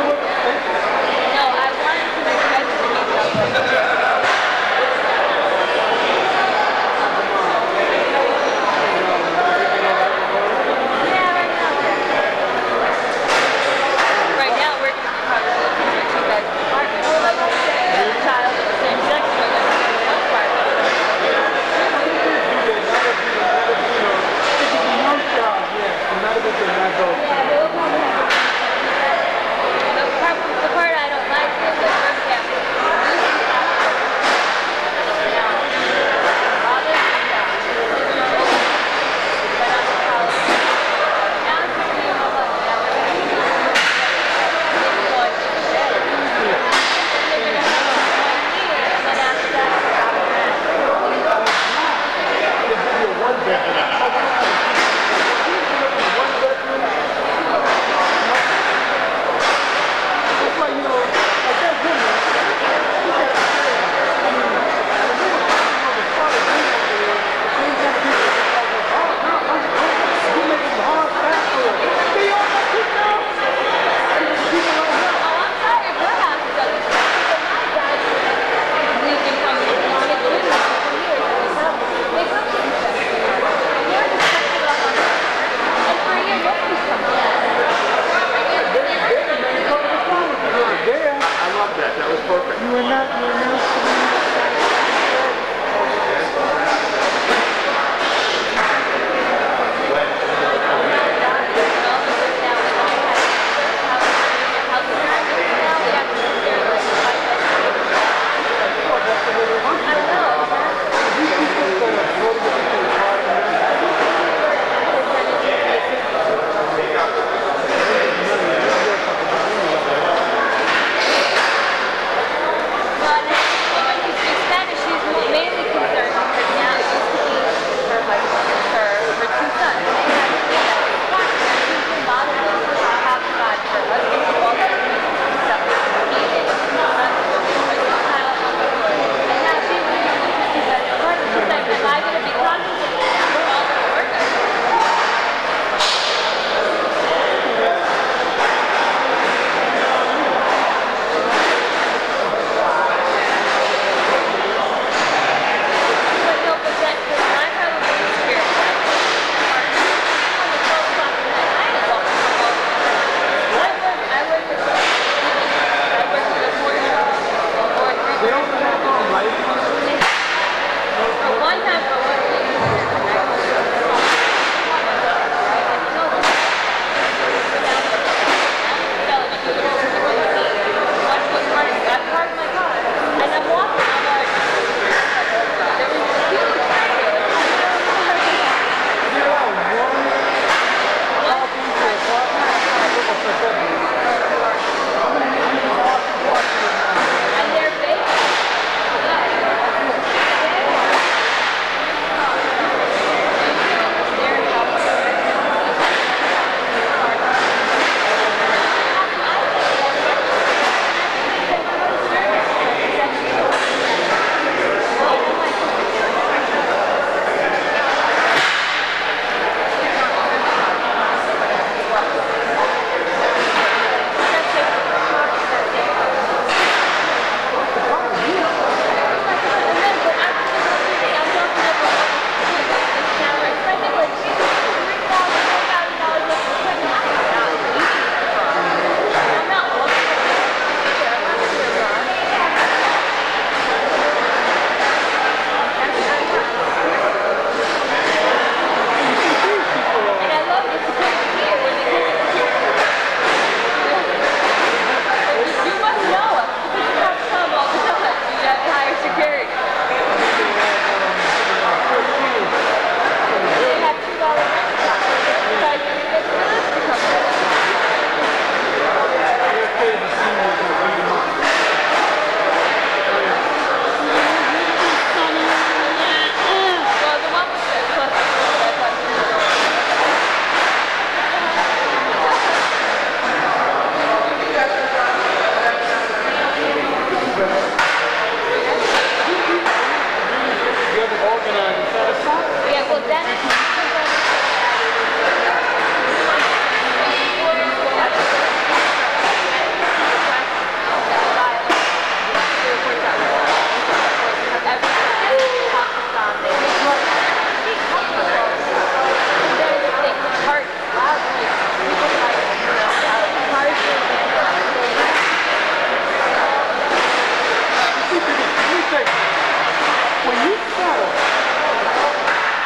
say something. When you settle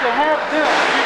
to have dinner,